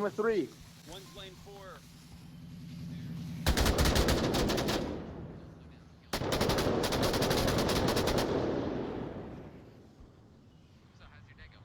Lane with 3. One's lane 4. So how's your day going?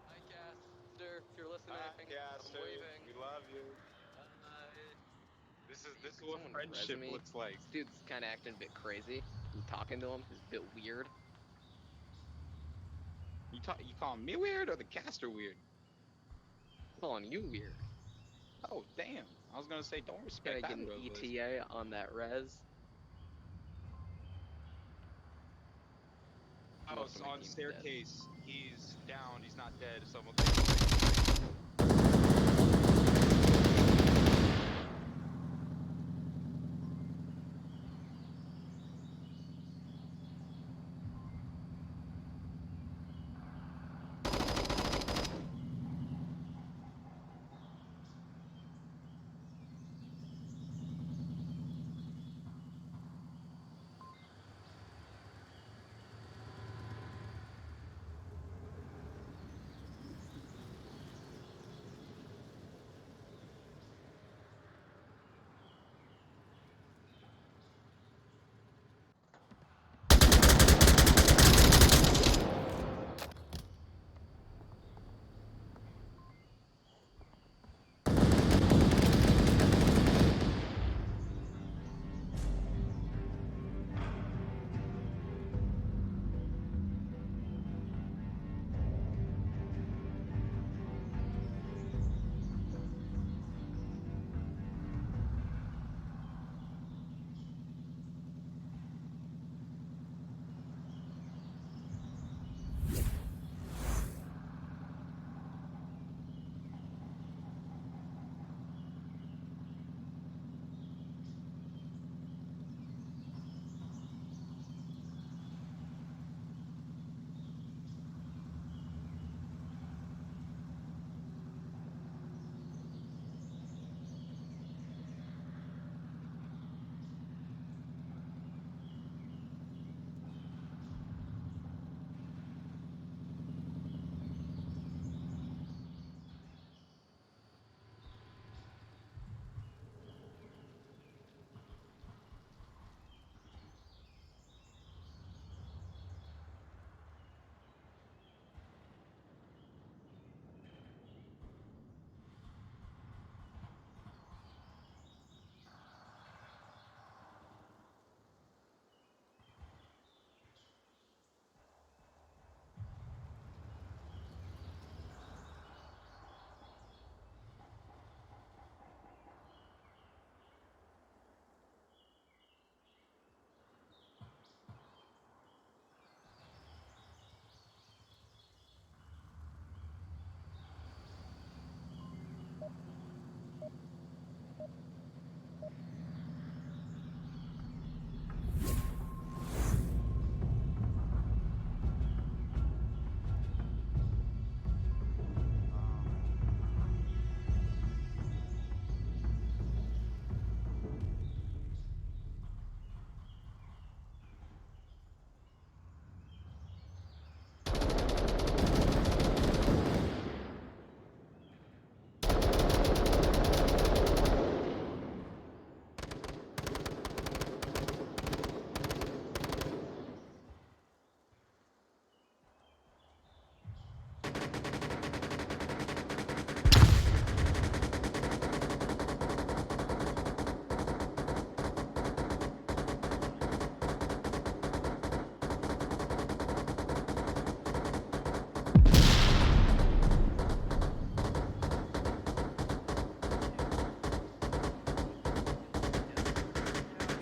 Hi, Caster. If you're listening, Hi, I'm Caster. waving. We love you. This is what Someone friendship res me. looks like. This dude's kind of acting a bit crazy. I'm talking to him. He's a bit weird. You calling me weird or the caster weird? I'm calling you weird. Oh damn! I was gonna say don't Can respect I get an either of us. ETA on that res? Oh, Most so of my on team's staircase, he's down. He's not dead. Someone.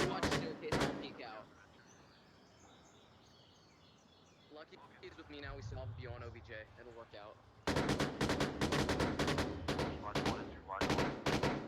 You watch staircase, I'll peek out. Lucky's with me now. We still have you on OBJ. It'll work out. Watch 1 and 2, watch 1.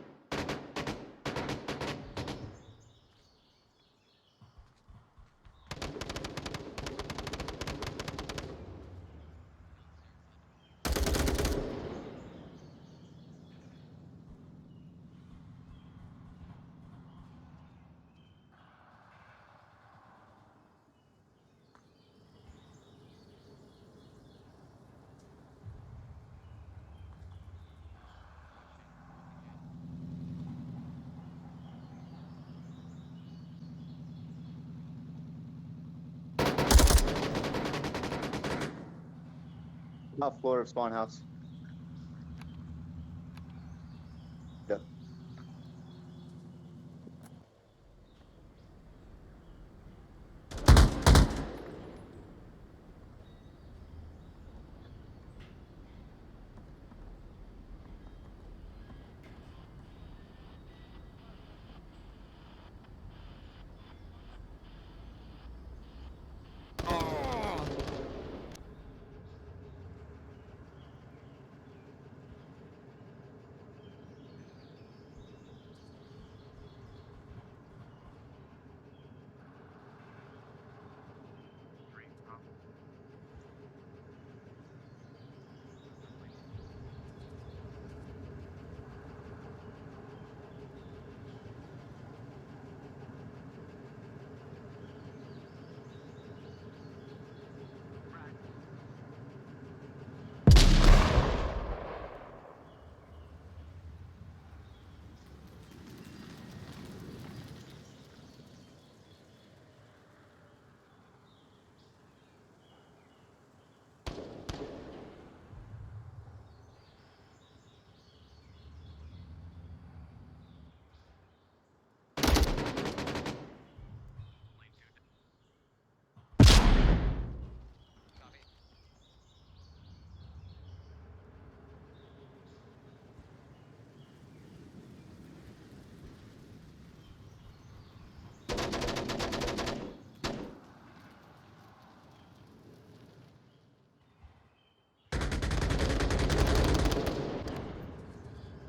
Top floor of spawn house. Yep.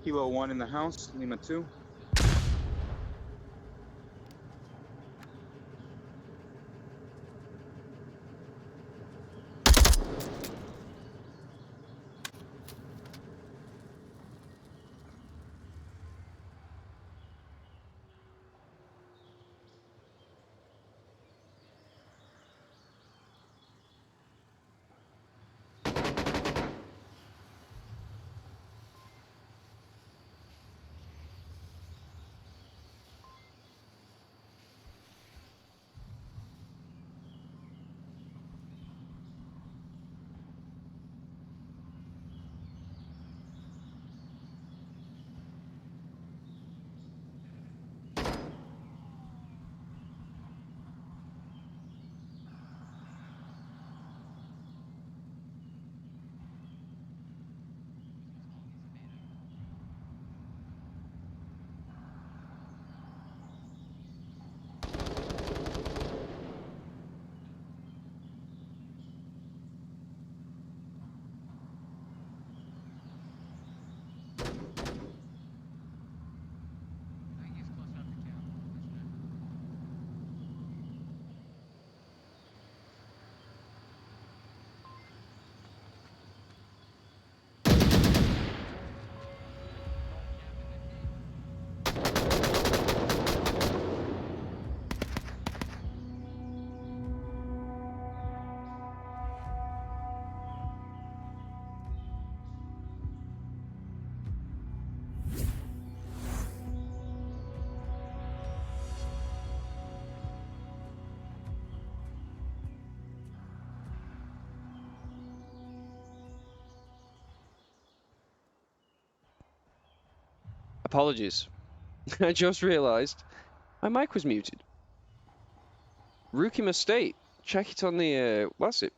Kilo 1 in the house, Lima 2. Apologies. I just realised my mic was muted. Rookie mistake. Check it on the, what's it?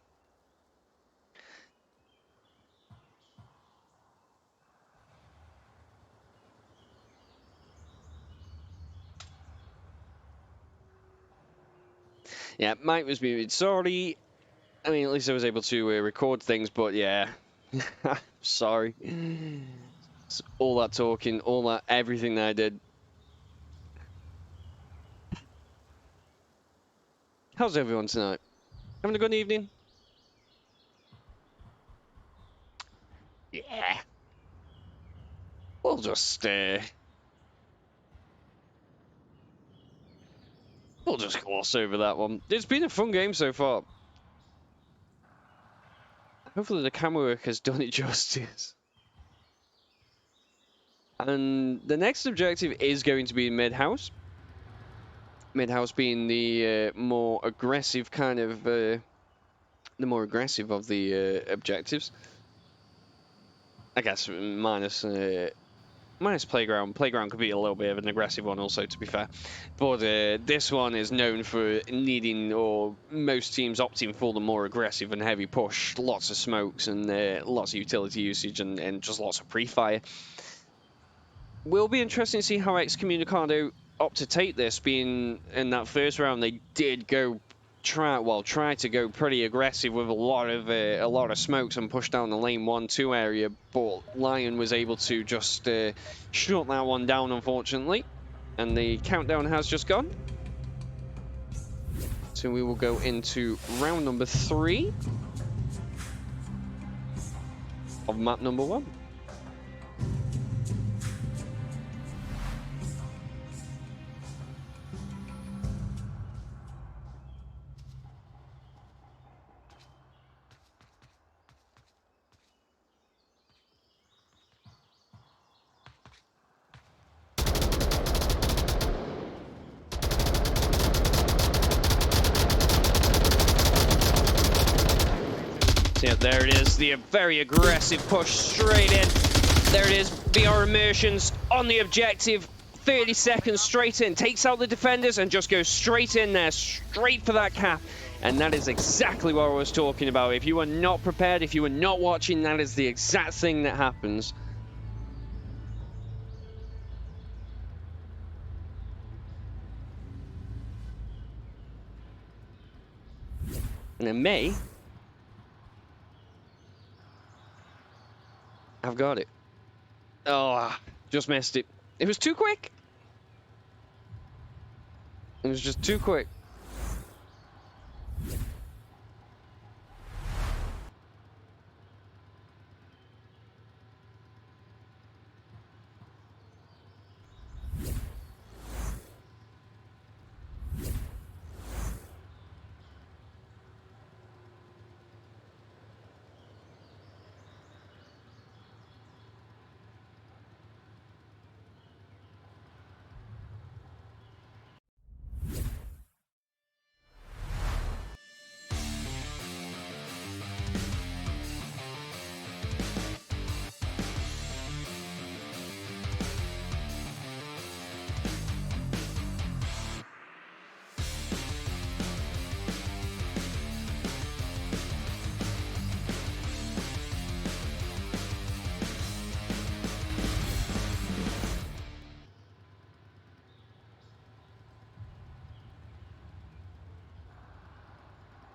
Yeah, mic was muted. Sorry. I mean, at least I was able to record things, but yeah. Sorry. All that talking, all that, everything that I did. How's everyone tonight? Having a good evening? Yeah. We'll just gloss over that one. It's been a fun game so far. Hopefully the camera work has done it justice. And the next objective is going to be mid-house. Mid-house being the more aggressive kind of, the more aggressive of the objectives. I guess minus Playground. Playground could be a little bit of an aggressive one also, to be fair. But this one is known for needing, or most teams opting for the more aggressive and heavy push. Lots of smokes and lots of utility usage and just lots of pre-fire. Will be interesting to see how Excommunicado opt to take this, being in that first round they did go try to go pretty aggressive with a lot of smokes and push down the lane 1-2 area, but Lion was able to just shut that one down, unfortunately, and the countdown has just gone. So we will go into round number 3 of map number 1. Yeah, there it is, the very aggressive push straight in. There it is, VR Immersions on the objective, 30 seconds straight in, takes out the defenders and just goes straight in there, straight for that cap. And that is exactly what I was talking about. If you were not prepared, if you were not watching, that is the exact thing that happens. And then May, I've got it. Oh, just missed it. It was too quick. It was just too quick.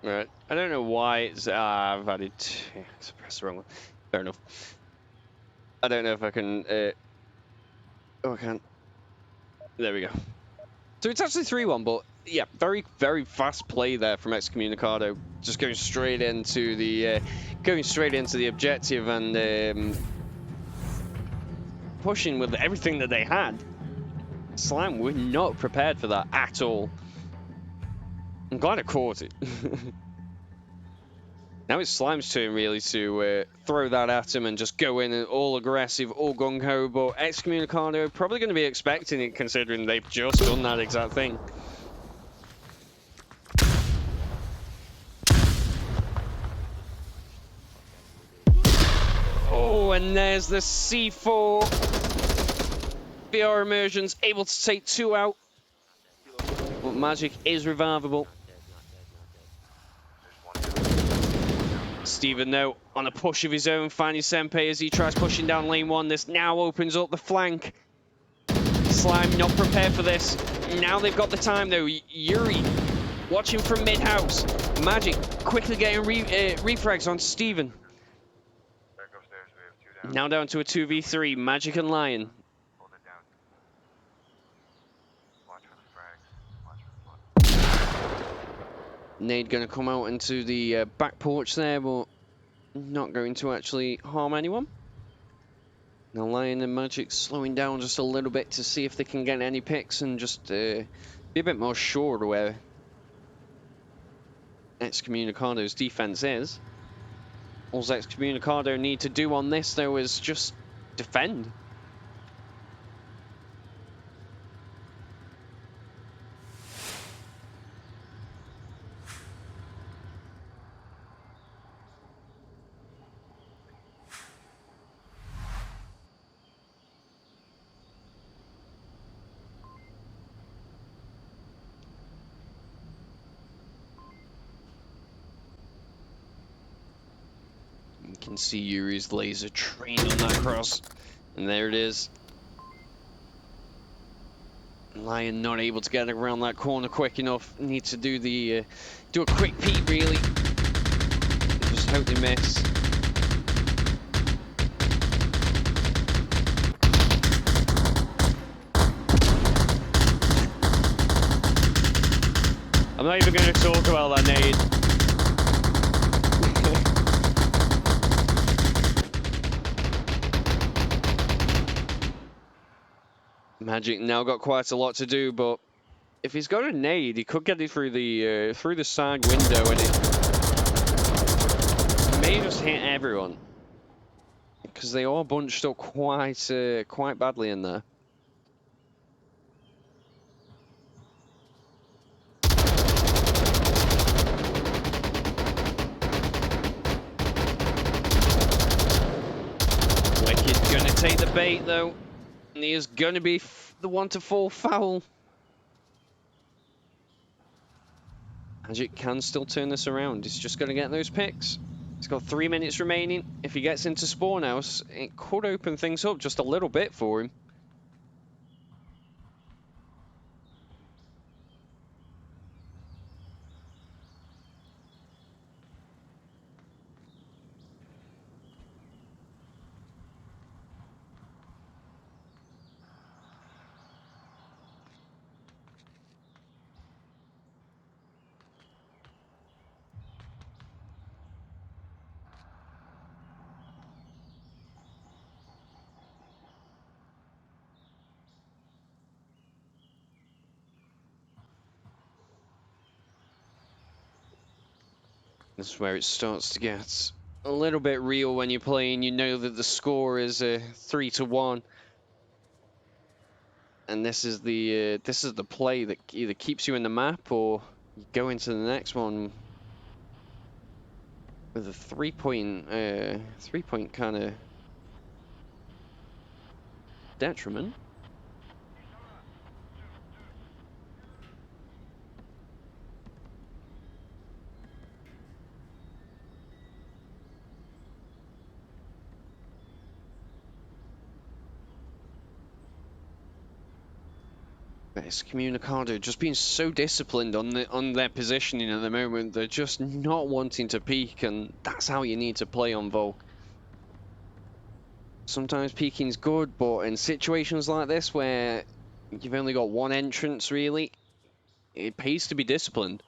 Right. I don't know why it's I've added press the wrong one. Fair enough. I don't know if I can oh I can. There we go. So it's actually 3-1, but yeah, very, very fast play there from Excommunicado. Just going straight into the objective and pushing with everything that they had. Slime were not prepared for that at all. I'm glad I caught it. Now it's Slime's turn really to throw that at him and just go in and all aggressive, all gung-ho, but Excommunicado probably going to be expecting it considering they've just done that exact thing. Oh, and there's the C4. VR Immersions able to take 2 out. But Magic is revivable. Steven, though, on a push of his own, finding Senpai as he tries pushing down lane 1. This now opens up the flank. Slime not prepared for this. Now they've got the time, though. Yuri watching from mid-house. Magic quickly getting refrags on Steven. Now down to a 2v3. Magic and Lion. Nade going to come out into the back porch there, but not going to actually harm anyone. Now Lion and Magic slowing down just a little bit to see if they can get any picks and just be a bit more sure to where Excommunicado's defense is. All Excommunicado need to do on this, though, is just defend. can see Yuri's laser trained on that cross. And there it is. Lion not able to get around that corner quick enough. Need to do the do a quick peek really. Just hope they miss. I'm not even going to talk about that nade. Magic now got quite a lot to do, but if he's got a nade, he could get it through the side window, and it may just hit everyone because they are bunched up quite badly in there. Wicked's gonna take the bait though, and he is gonna be the one to fall foul. Magic can still turn this around. He's just gonna get those picks. He's got 3 minutes remaining. If he gets into spawn house, it could open things up just a little bit for him. This is where it starts to get a little bit real when you're playing. You know that the score is 3-1, and this is the play that either keeps you in the map or you go into the next one with a 3-point kind of detriment. Excommunicado just being so disciplined on their positioning at the moment. They're just not wanting to peek, and that's how you need to play on Volk. Sometimes peeking's good, but in situations like this where you've only got one entrance really, it pays to be disciplined.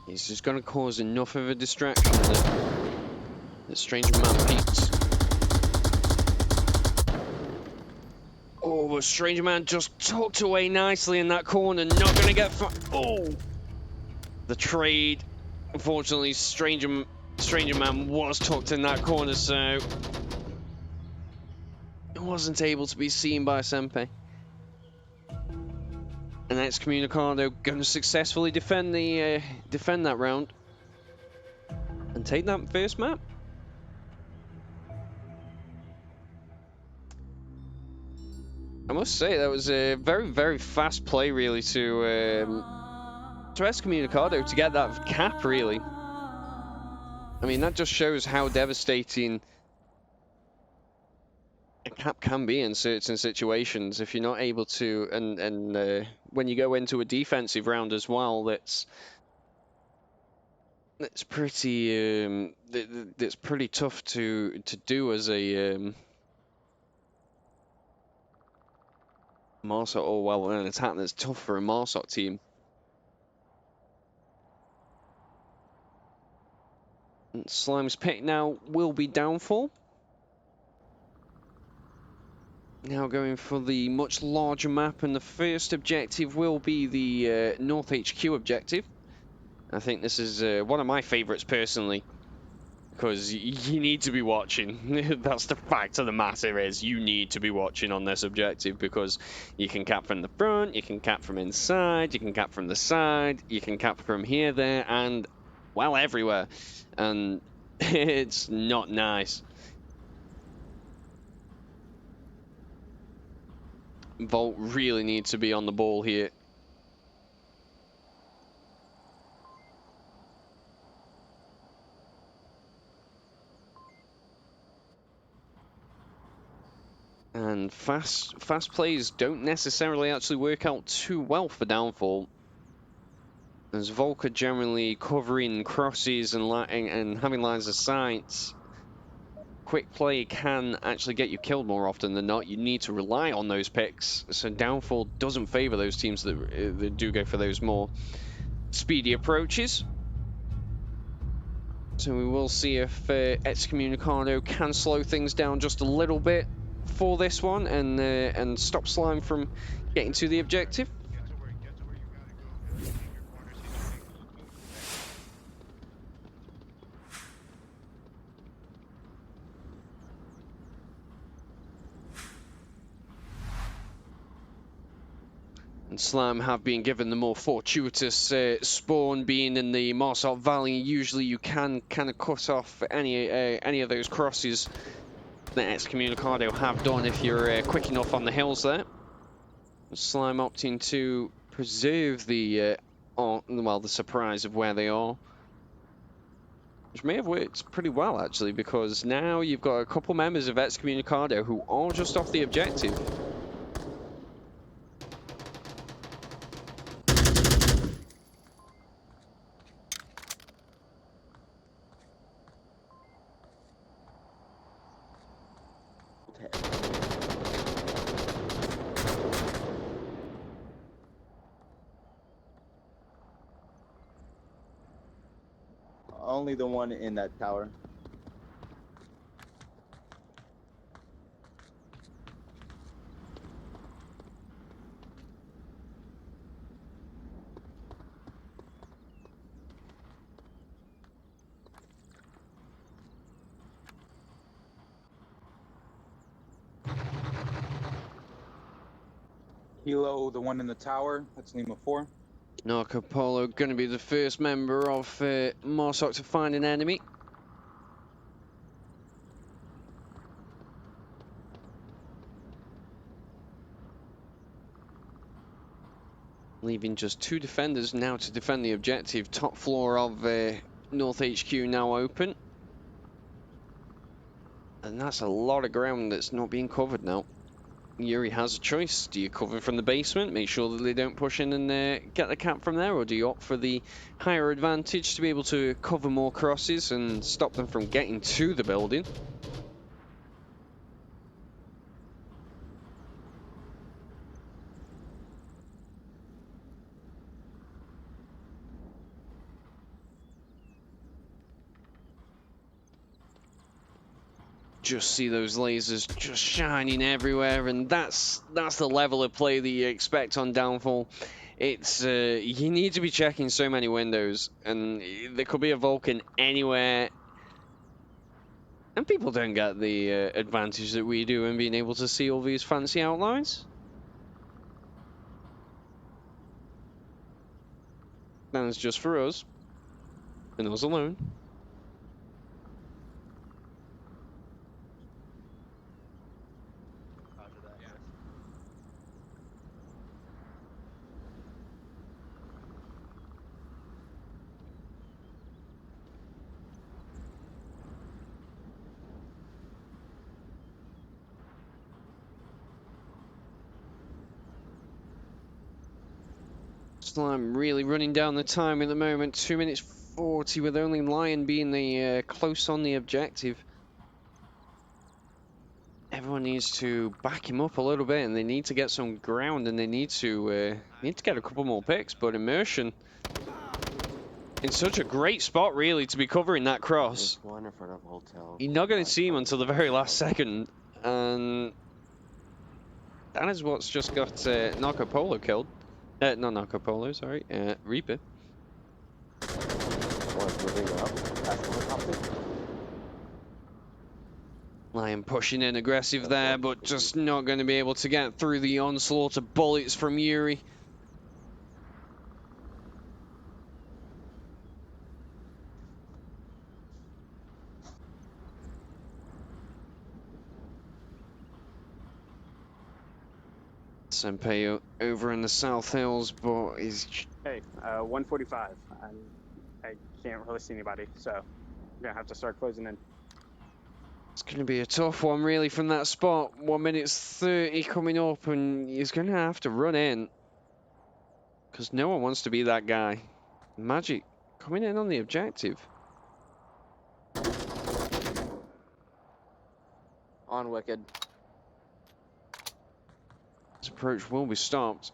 He's just going to cause enough of a distraction that Stranger Man peaks. Oh, but Stranger Man just tucked away nicely in that corner. Not going to get oh! The trade. Unfortunately, Stranger Man was tucked in that corner, so it wasn't able to be seen by Senpai. And Excommunicado going to successfully defend that round and take that first map. I must say that was a very, very fast play, really, to Excommunicado to get that cap, really. I mean, that just shows how devastating a cap can be in certain situations if you're not able to, and when you go into a defensive round as well, that's pretty that's pretty tough to do as a Marsot, or well, an attack that's tough for a Marsot team. And Slime's pick now will be downfall. Now going for the much larger map, and the first objective will be the North HQ objective. I think this is one of my favourites personally, because you need to be watching. That's the fact of the matter, is you need to be watching on this objective, because you can cap from the front, you can cap from inside, you can cap from the side, you can cap from here, there, and, well, everywhere. And it's not nice. Volt really needs to be on the ball here. And fast plays don't necessarily actually work out too well for Downfall, as Volk are generally covering crosses and having lines of sight. Quick play can actually get you killed more often than not. You need to rely on those picks, so Downfall doesn't favour those teams that do go for those more speedy approaches. So we will see if Excommunicado can slow things down just a little bit for this one, and stop Slime from getting to the objective. And Slime have been given the more fortuitous spawn, being in the Marsalt Valley. Usually you can kind of cut off any of those crosses that Excommunicado have done if you're quick enough on the hills there. Slime opting to preserve the the surprise of where they are, which may have worked pretty well actually, because now you've got a couple members of Excommunicado who are just off the objective. Only the one in that tower. Kilo, the one in the tower. That's Lima 4. Narco Polo going to be the first member of Marsoc to find an enemy. Leaving just 2 defenders now to defend the objective. Top floor of North HQ now open. And that's a lot of ground that's not being covered now. Yuri has a choice. Do you cover from the basement, make sure that they don't push in and get the cap from there, or do you opt for the higher advantage to be able to cover more crosses and stop them from getting to the building? Just see those lasers just shining everywhere, and that's the level of play that you expect on Downfall. It's you need to be checking so many windows, and there could be a Vulcan anywhere, and people don't get the advantage that we do in being able to see all these fancy outlines. That's just for us, and us alone. Slime really running down the time at the moment. 2 minutes 40, with only Lion being the close on the objective. Everyone needs to back him up a little bit, and they need to get some ground, and they need to get a couple more picks. But Immersion in such a great spot, really, to be covering that cross. One in front of hotel. You're not going to see him until the very last second, and That is what's just got Narco Polo killed. Not Narco Polo, sorry. Reaper. One's moving up. That's helicopter. Lion pushing in aggressive there, but just not going to be able to get through the onslaught of bullets from Yuri. Senpai over in the South Hills, but he's... Hey, 145. I can't really see anybody, so I'm gonna have to start closing in. It's going to be a tough one, really, from that spot. 1 minute 30 coming up, and he's going to have to run in. Because no one wants to be that guy. Magic coming in on the objective. On Wicked. This approach will be stopped.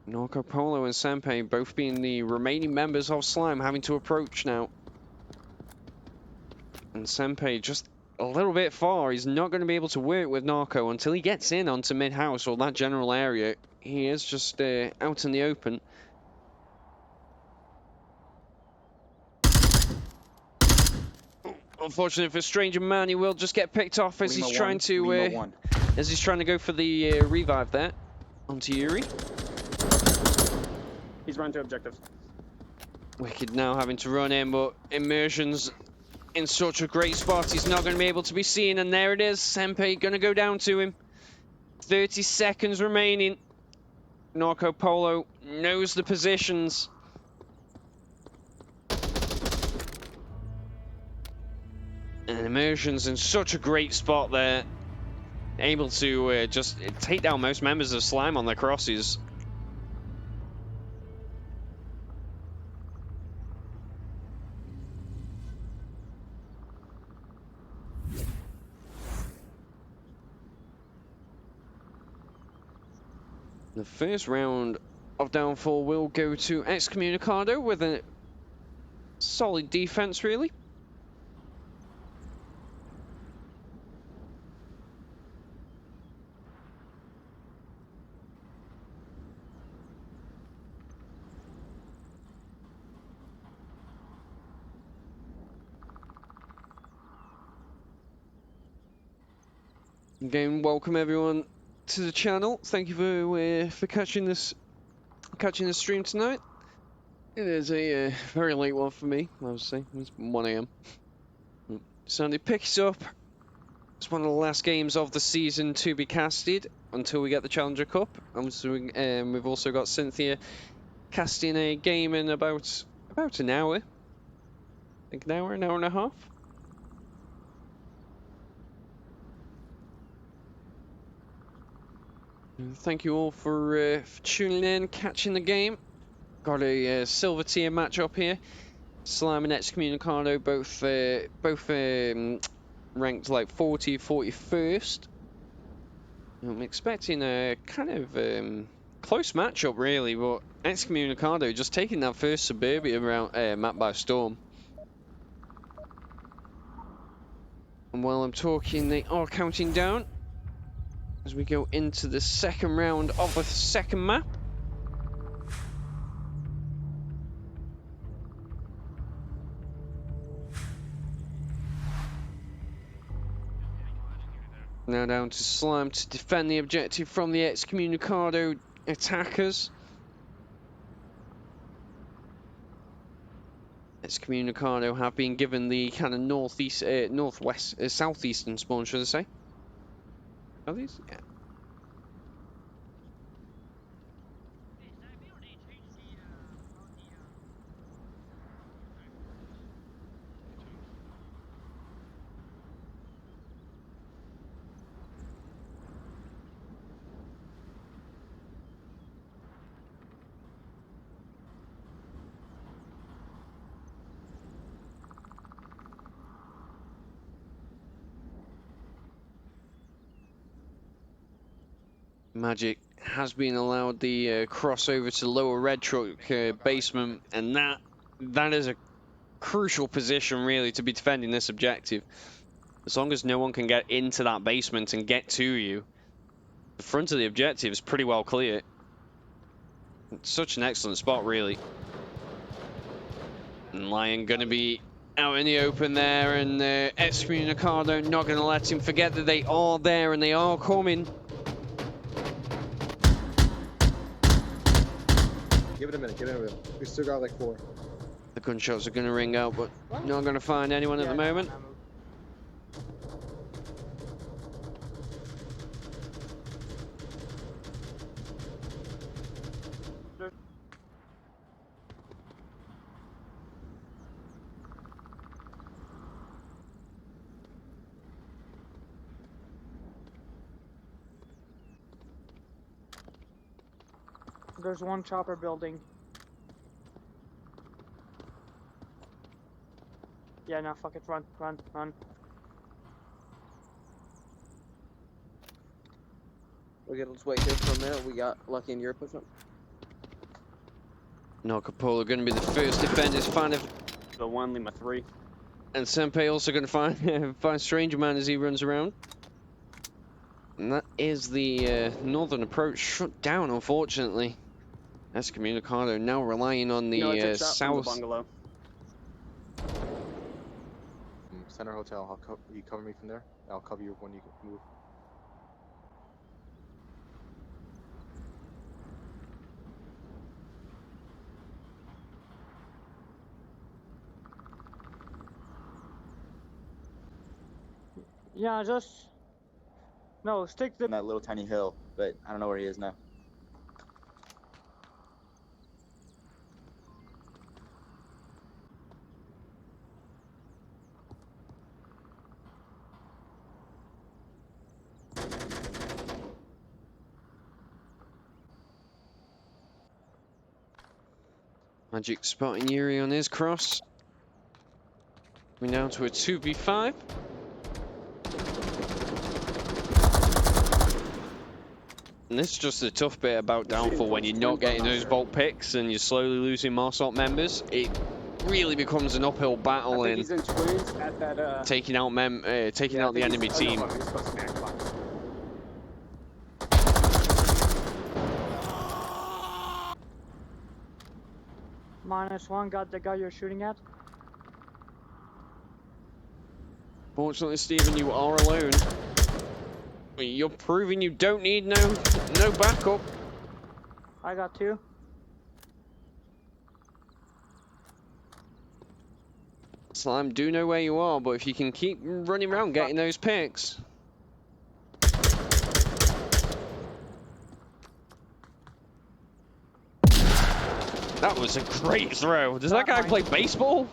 Narco Polo and Senpai both being the remaining members of Slime having to approach now. And Senpai just a little bit far. He's not going to be able to work with Narco until he gets in onto mid-house or that general area. He is just out in the open. Unfortunately for Stranger Man, he will just get picked off as he's trying to go for the revive there onto Yuri. He's run to objective. Wicked now having to run in, but Immersion's in such a great spot. He's not going to be able to be seen, and there it is. Senpai going to go down to him. 30 seconds remaining. Narco Polo knows the positions. And Immersion's in such a great spot there. Able to just take down most members of Slime on their crosses. The first round of downfall will go to Excommunicado with a solid defense, really. Again, welcome everyone to the channel. Thank you for catching this stream tonight. It is a very late one for me, I would say. It's 1 AM. Sunday picks up. It's one of the last games of the season to be casted until we get the Challenger Cup. We've also got Cynthia casting a game in about an hour. I think an hour and a half. Thank you all for tuning in, catching the game. Got a silver tier match up here. Slime and Excommunicado both ranked like 40, 41st. I'm expecting a kind of close matchup really, but Excommunicado just taking that first Suburbia round map by storm. And while I'm talking, they are counting down as we go into the second round of the second map. Now down to Slime to defend the objective from the Excommunicado attackers. Excommunicado have been given the kind of southeastern spawn, should I say? Are these? Yeah. Magic has been allowed the crossover to lower red truck basement, and that is a crucial position really to be defending this objective. As long as no one can get into that basement and get to you, the front of the objective is pretty well clear. It's such an excellent spot, really. And Lion going to be out in the open there, and Excommunicado not going to let him forget that they are there and they are coming. Give it a minute, give it a minute. We still got like 4. The gunshots are going to ring out, but not going to find anyone at the moment. There's one chopper building. Yeah, no, fuck it. Run, run, run. Okay, let's wait here for a minute. We got Lucky in your push up. No, Capola going to be the first defenders find it. The 1, Lima 3. And Senpei also going to find find Stranger Man as he runs around. And that is the northern approach shut down, unfortunately. Excommunicado now relying on the No, I took shot from the south. bungalow. Center Hotel, you cover me from there? I'll cover you when you move. Yeah, just... No, stick the... On that little tiny hill, but I don't know where he is now. Magic spotting Yuri on his cross. We're down to a 2v5. And this is just the tough bit about Downfall when you're not getting those vault picks and you're slowly losing Marsalt members. It really becomes an uphill battle I think in he's in twins at that, taking out yeah, out the enemy team. Oh, no, he's supposed to be at clock. -1 got the guy you're shooting at. Fortunately, Stephen, you are alone. You're proving you don't need no backup. I got 2. Slime, do know where you are, but if you can keep running around getting those picks. That was a great throw. Does that guy play baseball?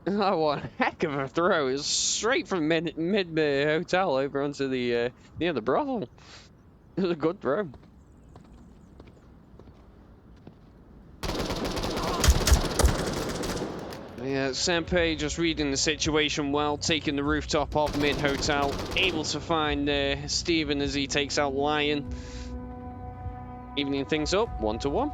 Oh, what a heck of a throw. It's straight from mid hotel over onto the the brothel. It was a good throw. Yeah, Senpei just reading the situation well, taking the rooftop off mid hotel, able to find Steven as he takes out Lion. Evening things up, 1-1.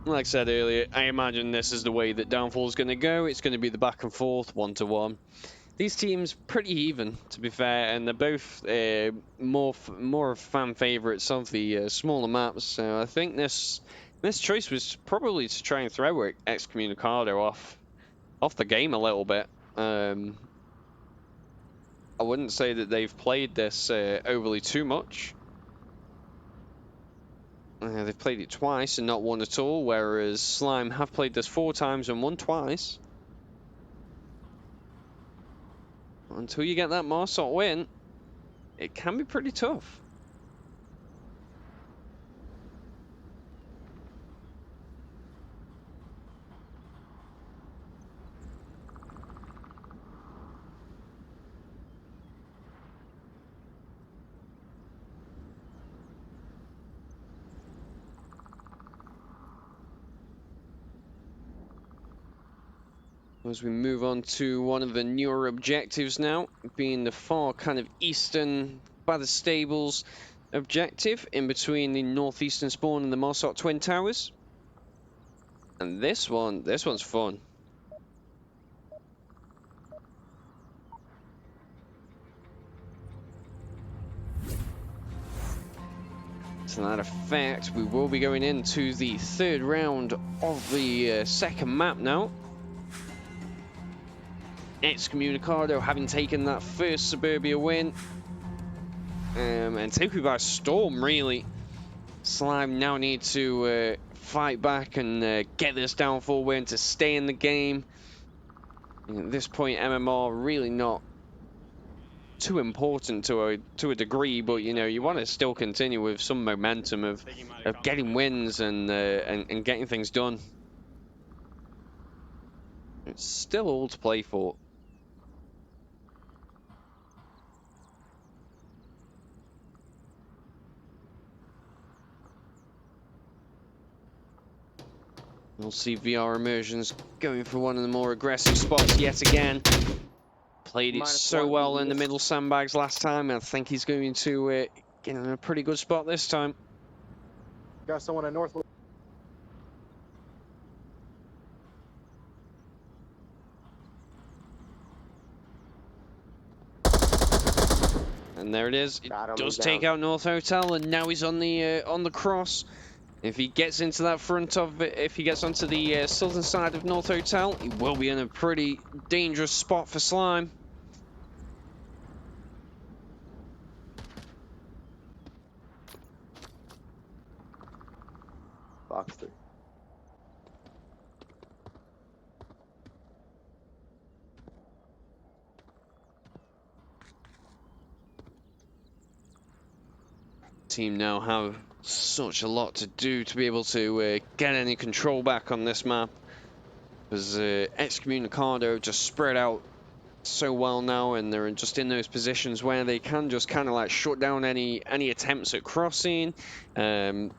Like I said earlier, I imagine this is the way that Downfall is going to go. It's going to be the back and forth, 1-1. These teams pretty even, to be fair, and they're both more fan favourites of the smaller maps. So I think this choice was probably to try and throw Excommunicado off the game a little bit. I wouldn't say that they've played this overly too much. They've played it twice and not won at all, whereas Slime have played this 4 times and won twice. Until you get that Marsalt win, it can be pretty tough. As we move on to one of the newer objectives now, being the far kind of eastern by the stables objective in between the northeastern spawn and the Mossot Twin Towers. And this one's fun. To that effect, we will be going into the third round of the second map now. Excommunicado having taken that first Suburbia win and taken by storm, really. Slime now need to fight back and get this downfall win to stay in the game. And at this point, MMR really not too important to a degree, but you know, you want to still continue with some momentum of getting wins and getting things done. It's still all to play for. We'll see VR Immersions going for one of the more aggressive spots yet again. Played it so well in the middle sandbags last time. I think he's going to get in a pretty good spot this time. Got someone in north. And there it is. It does take out North Hotel, and now he's on the cross. If he gets into that front of it, if he gets onto the southern side of North Hotel, he will be in a pretty dangerous spot for Slime. Box 3. Team now have such a lot to do to be able to get any control back on this map, because Excommunicado just spread out so well now, and they're just in those positions where they can just kind of like shut down any attempts at crossing. Yeah,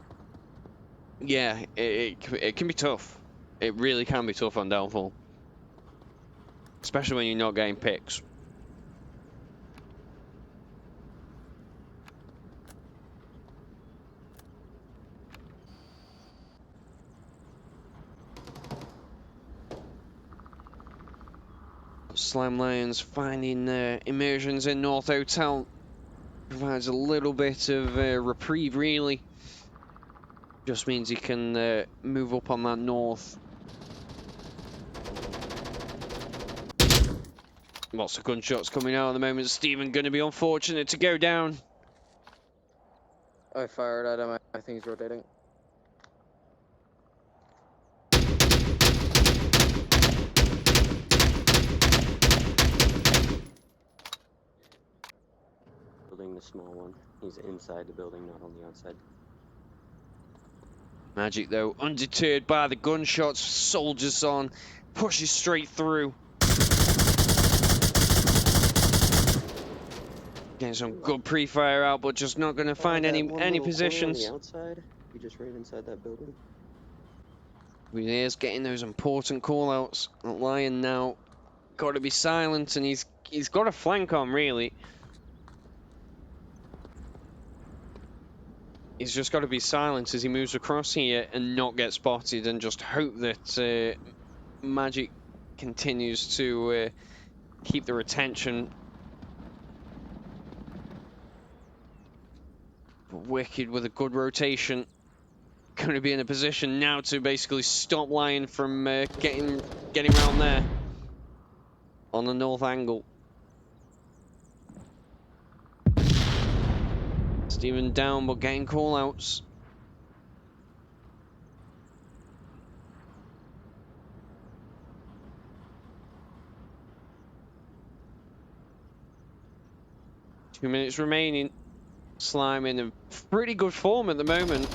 it can be tough. It really can be tough on downfall, especially when you're not getting picks. Slime Lions finding immersions in North Hotel provides a little bit of reprieve, really. Just means he can move up on that north. Lots of gunshots coming out at the moment. Steven going to be unfortunate to go down. I fired at him. I think he's rotating. The small one. He's inside the building, not on the outside. Magic, though, undeterred by the gunshots, soldiers on, pushes straight through. Getting some good pre-fire out, but just not going to find any positions. On the outside, he just ran inside that building. He is getting those important call-outs. Lion now got to be silent, and he's got a flank on, really. He's just got to be silent as he moves across here and not get spotted, and just hope that Magic continues to keep the retention. But Wicked with a good rotation, going to be in a position now to basically stop Lion from getting around there on the north angle. Steven down, but getting call-outs. Two minutes remaining. Slime in a pretty good form at the moment.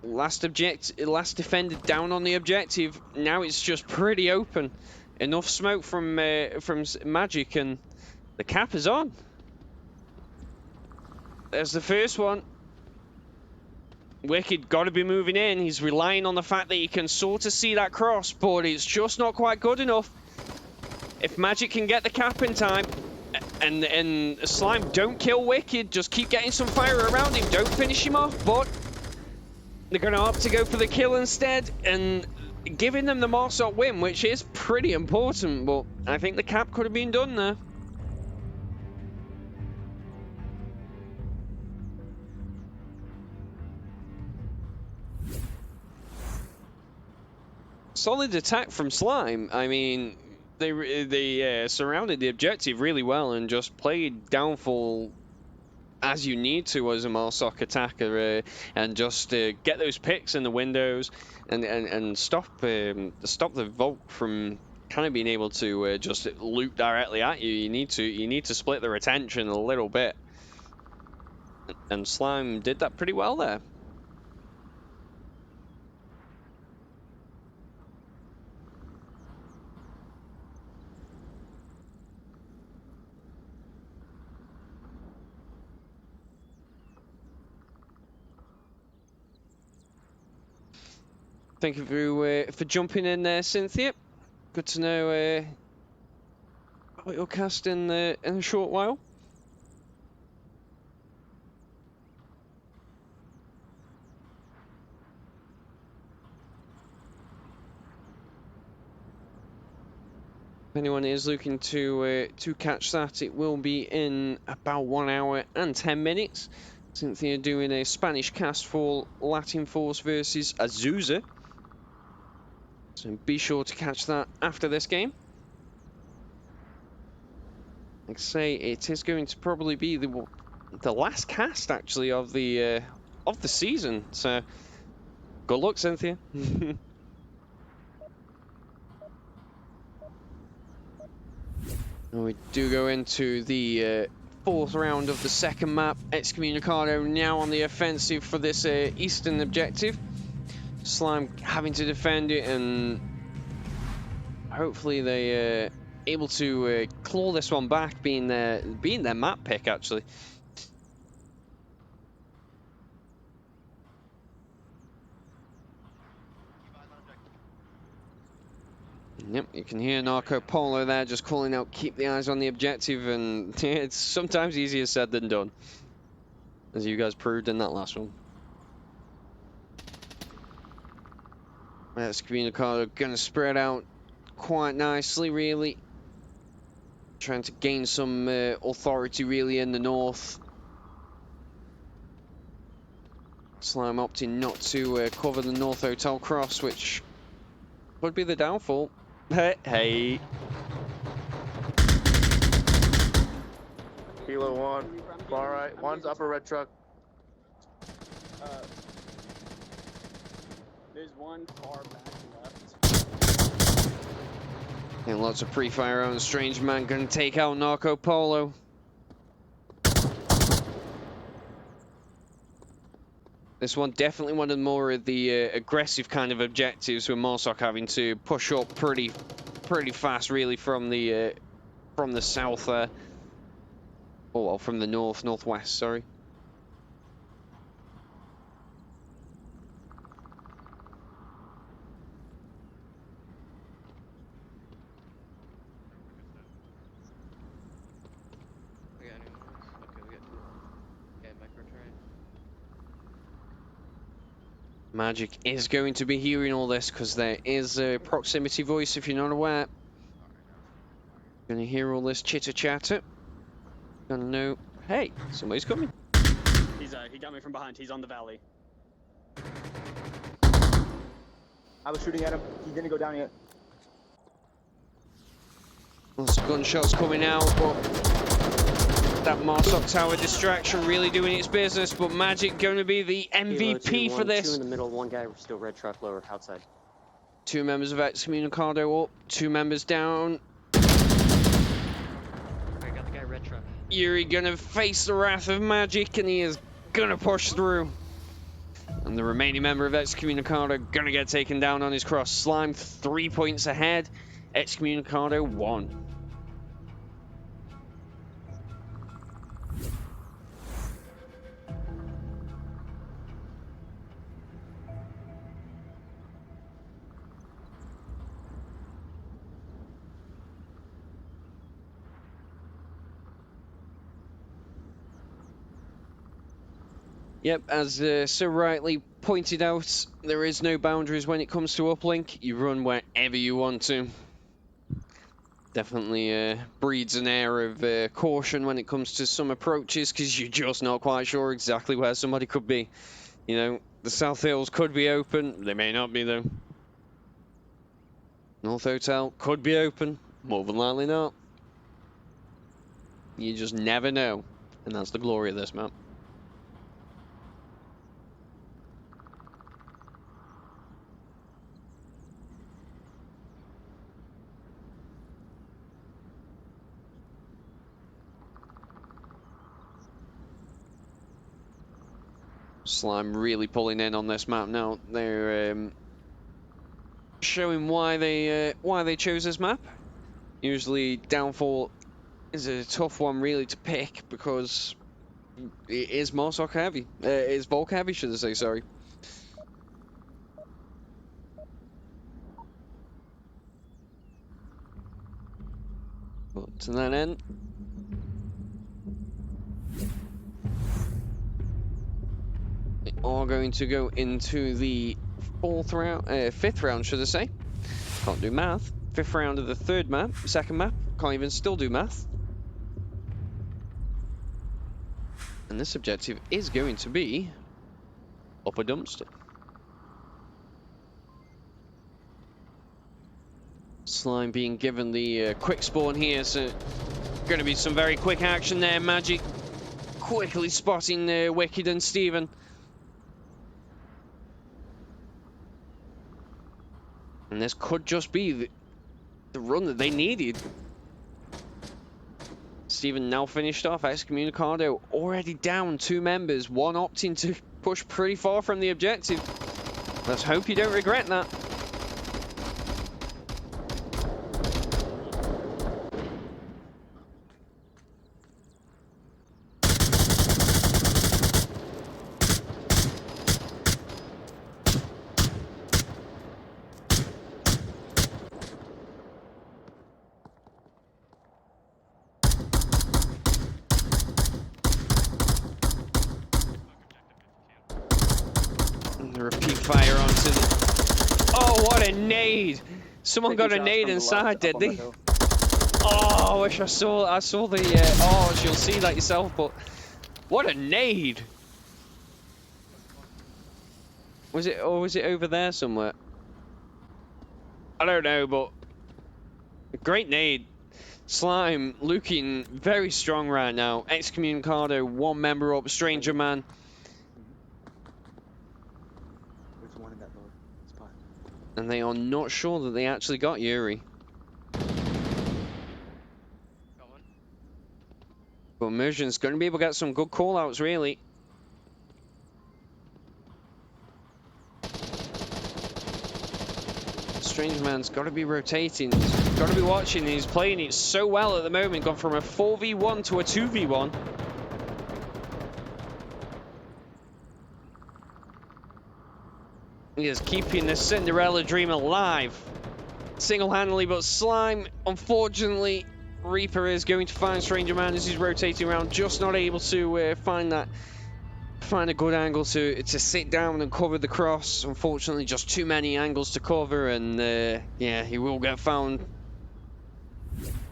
Last defender down on the objective. Now it's just pretty open. Enough smoke from Magic, and the cap is on. There's the first one. Wicked got to be moving in. He's relying on the fact that he can sort of see that cross, but it's just not quite good enough. If Magic can get the cap in time, and Slime, don't kill Wicked, just keep getting some fire around him, don't finish him off, but they're going to opt to go for the kill instead, and giving them the Morsok win, which is pretty important, but I think the cap could have been done there. Solid attack from Slime. I mean, they surrounded the objective really well and just played Downfall as you need to as a Morsok attacker, and just get those picks in the windows and stop the Volk from kind of being able to just loop directly at you. You need to split their attention a little bit, and Slime did that pretty well there. Thank you for jumping in there, Cynthia. Good to know what you'll cast in a short while. If anyone is looking to catch that, it will be in about 1 hour and 10 minutes. Cynthia doing a Spanish cast for Latin Force versus Azusa. So be sure to catch that after this game. Like I say, it is going to probably be the last cast actually of the season. So good luck, Cynthia. And we do go into the fourth round of the second map. Excommunicado now on the offensive for this eastern objective. Slime having to defend it, and hopefully they able to claw this one back, being their map pick actually. Yep, you can hear Narco Polo there just calling out, keep the eyes on the objective, and it's sometimes easier said than done, as you guys proved in that last one. Excommunicado going to spread out quite nicely, really. Trying to gain some authority, really, in the north. Slime opting not to cover the North Hotel Cross, which would be the downfall. Hey. Kilo 1, far right. One's upper red truck. There's one far back left. And lots of pre-fire on Strange Man, going to take out Narco Polo. This one definitely one of the more of the aggressive kind of objectives, with Morsok having to push up pretty fast, really, from the south there. Oh, well, from the northwest, sorry. Magic is going to be hearing all this because there is a proximity voice, if you're not aware. Gonna hear all this chitter chatter. Gonna know, hey, somebody's coming. He got me from behind. He's on the valley. I was shooting at him. He didn't go down yet. Lots of gunshots coming out, but that Morsok Tower distraction really doing its business. But Magic going to be the MVP for this. 2 in the middle, 1 guy still red truck lower outside. 2 members of Excommunicado up, 2 members down. I got the guy red truck. Yuri gonna face the wrath of Magic, and he is gonna push through. And the remaining member of Excommunicado gonna get taken down on his cross. Slime 3 points ahead, Excommunicado 1. Yep, as so rightly pointed out, there is no boundaries when it comes to uplink. You run wherever you want to. Definitely breeds an air of caution when it comes to some approaches, because you're just not quite sure exactly where somebody could be. You know, the South Hills could be open, they may not be though. North Hotel could be open, more than likely not. You just never know, and that's the glory of this map. Slime really pulling in on this map now. They're showing why they chose this map. Usually Downfall is a tough one really to pick because it is Mossok heavy. It is Volk heavy, should I say, sorry. But to that end, we are going to go into the fifth round, should I say. Can't do math. Fifth round of the second map. Can't even still do math. And this objective is going to be Upper Dumpster. Slime being given the quick spawn here, so going to be some very quick action there. Magic quickly spotting Wicked and Steven. And this could just be the run that they needed. Steven now finished off. Excommunicado already down 2 members. One opting to push pretty far from the objective. Let's hope you don't regret that. Repeat fire onto the... Oh, what a nade! Someone got a nade inside, did they? Oh, I wish I saw the... oh, you'll see that yourself, but... What a nade! Was it over there somewhere? I don't know, but... Great nade. Slime looking very strong right now. Excommunicado, 1 member up, Stranger Man. And they are not sure that they actually got Yuri. But Immersion's going to be able to get some good call-outs, really. Strange Man's got to be rotating. He's got to be watching. He's playing it so well at the moment. Gone from a 4v1 to a 2v1. He is keeping the Cinderella dream alive single-handedly, but Slime, unfortunately, Reaper is going to find Stranger Man as he's rotating around, just not able to find a good angle to sit down and cover the cross. Unfortunately, just too many angles to cover, and yeah, he will get found.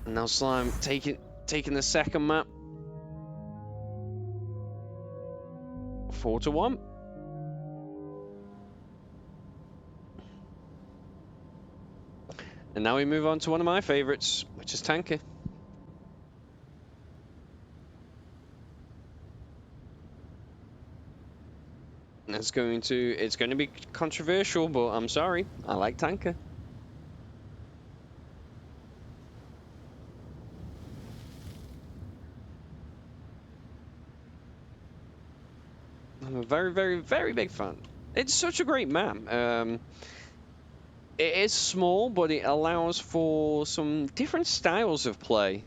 And now Slime taking the second map. 4-1. And now we move on to one of my favorites, which is Tanker. It's going to be controversial, but I'm sorry, I like Tanker. I'm a very, very, very big fan. It's such a great map. It is small, but it allows for some different styles of play.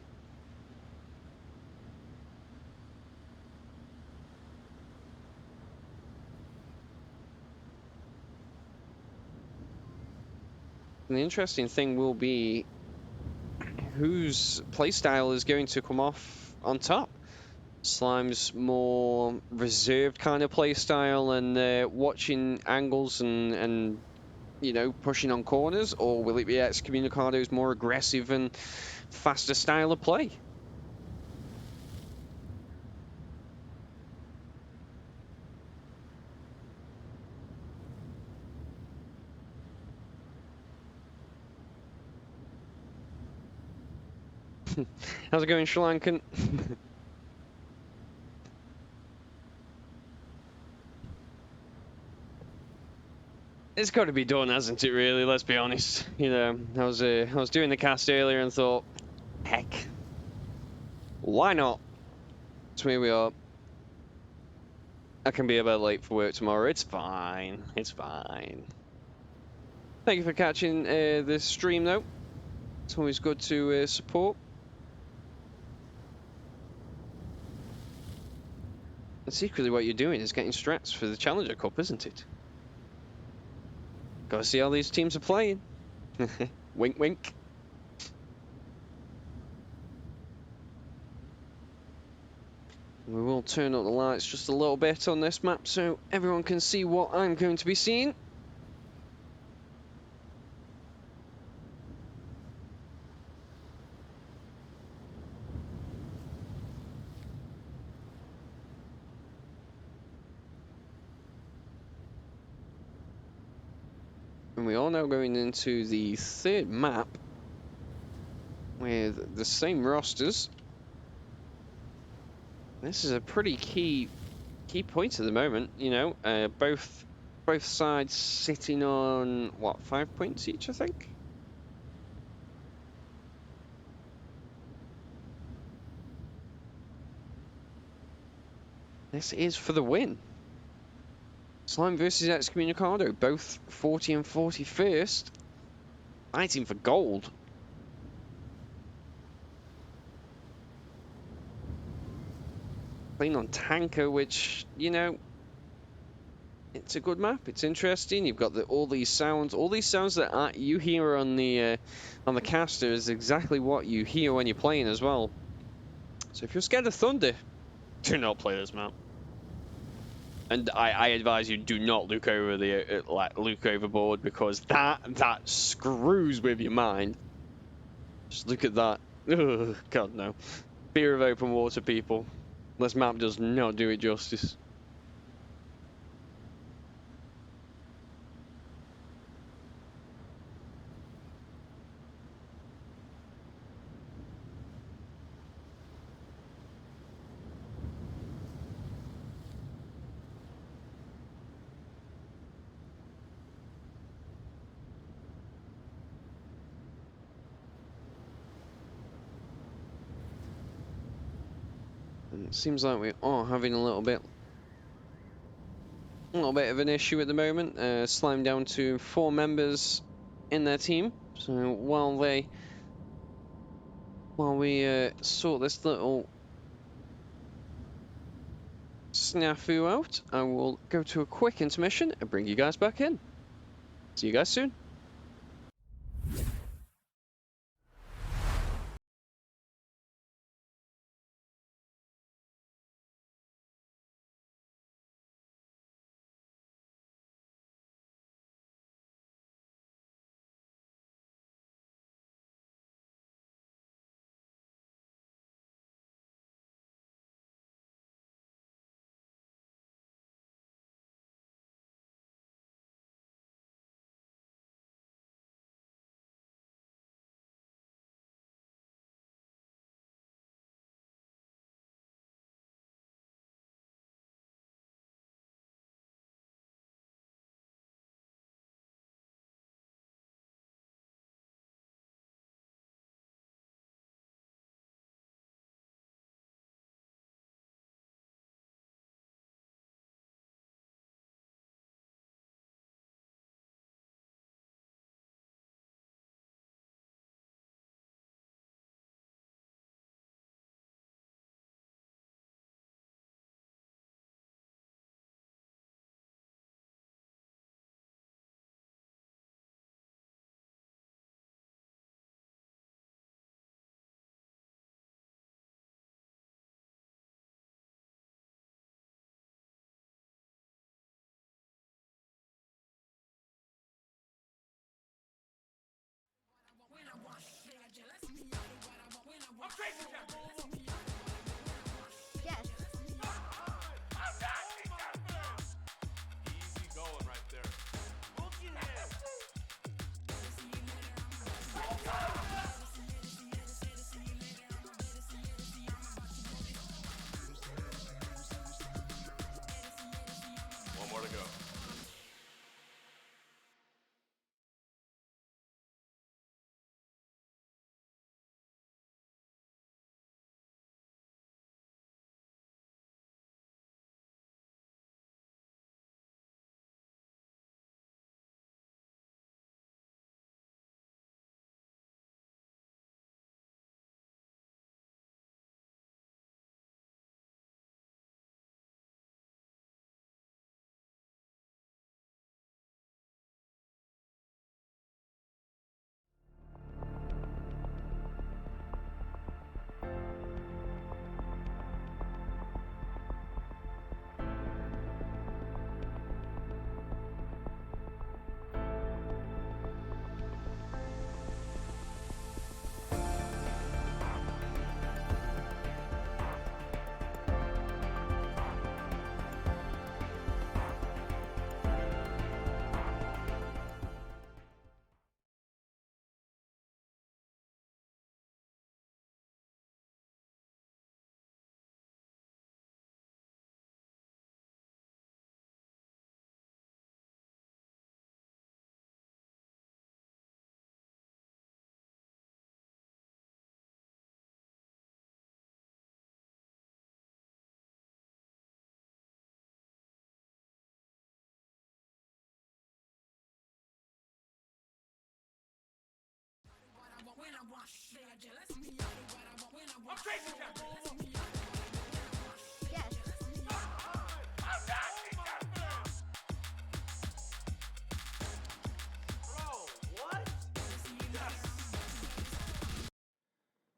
And the interesting thing will be whose playstyle is going to come off on top. Slime's more reserved kind of play style and watching angles and you know, pushing on corners, or will it be Excommunicado's more aggressive and faster style of play? How's it going, Sri Lankan? It's got to be done, hasn't it? Really, let's be honest. You know, I was doing the cast earlier and thought, heck, why not? So here we are. I can be a bit late for work tomorrow. It's fine. It's fine. Thank you for catching this stream, though. It's always good to support. And secretly, what you're doing is getting strats for the Challenger Cup, isn't it? Gotta see how these teams are playing. Wink, wink. We will turn up the lights just a little bit on this map so everyone can see what I'm going to be seeing. And we are now going into the third map with the same rosters. This is a pretty key point at the moment, you know. Both sides sitting on what, 5 points each, I think. This is for the win. Slime versus Excommunicado, both 40 and 41st, fighting for gold. Playing on Tanker, which, you know, it's a good map. It's interesting. You've got all these sounds that you hear on the caster is exactly what you hear when you're playing as well. So if you're scared of thunder, do not play this map. And I advise you, do not look over look overboard, because that screws with your mind. Just look at that. Ugh, God no. Fear of open water, people. This map does not do it justice. And it seems like we are having a little bit of an issue at the moment. Slime down to 4 members in their team. So while we sort this little snafu out, I will go to a quick intermission and bring you guys back in. See you guys soon. Yes. Easy going right there. Look at him. One more to go. Yes.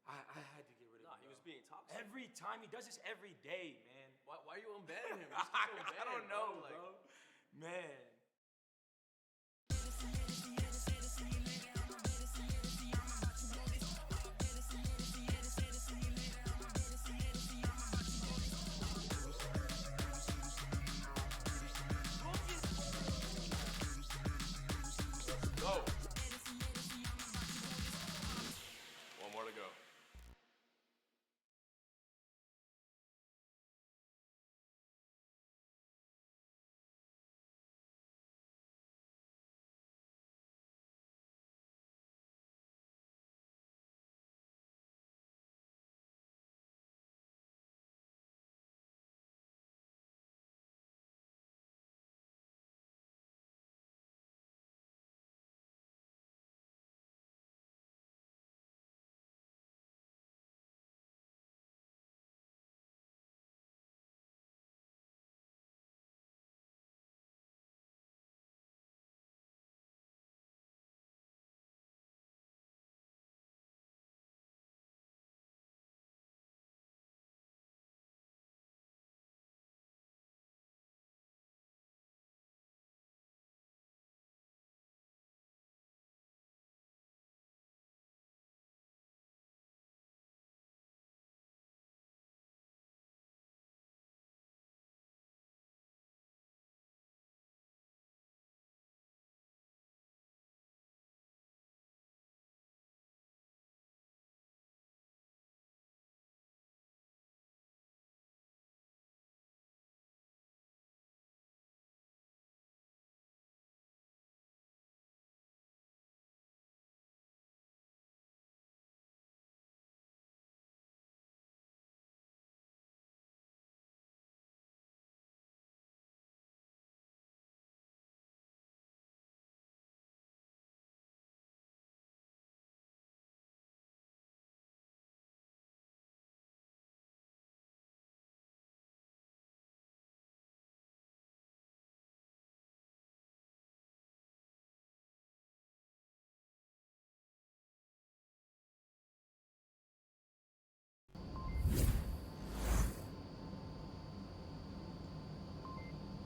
I had to get rid of him. He was being toxic. Every time he does this every day, man. Why are you unbanning him? Just keep him I don't banned, know, bro. bro. Man. Let's go. One more to go.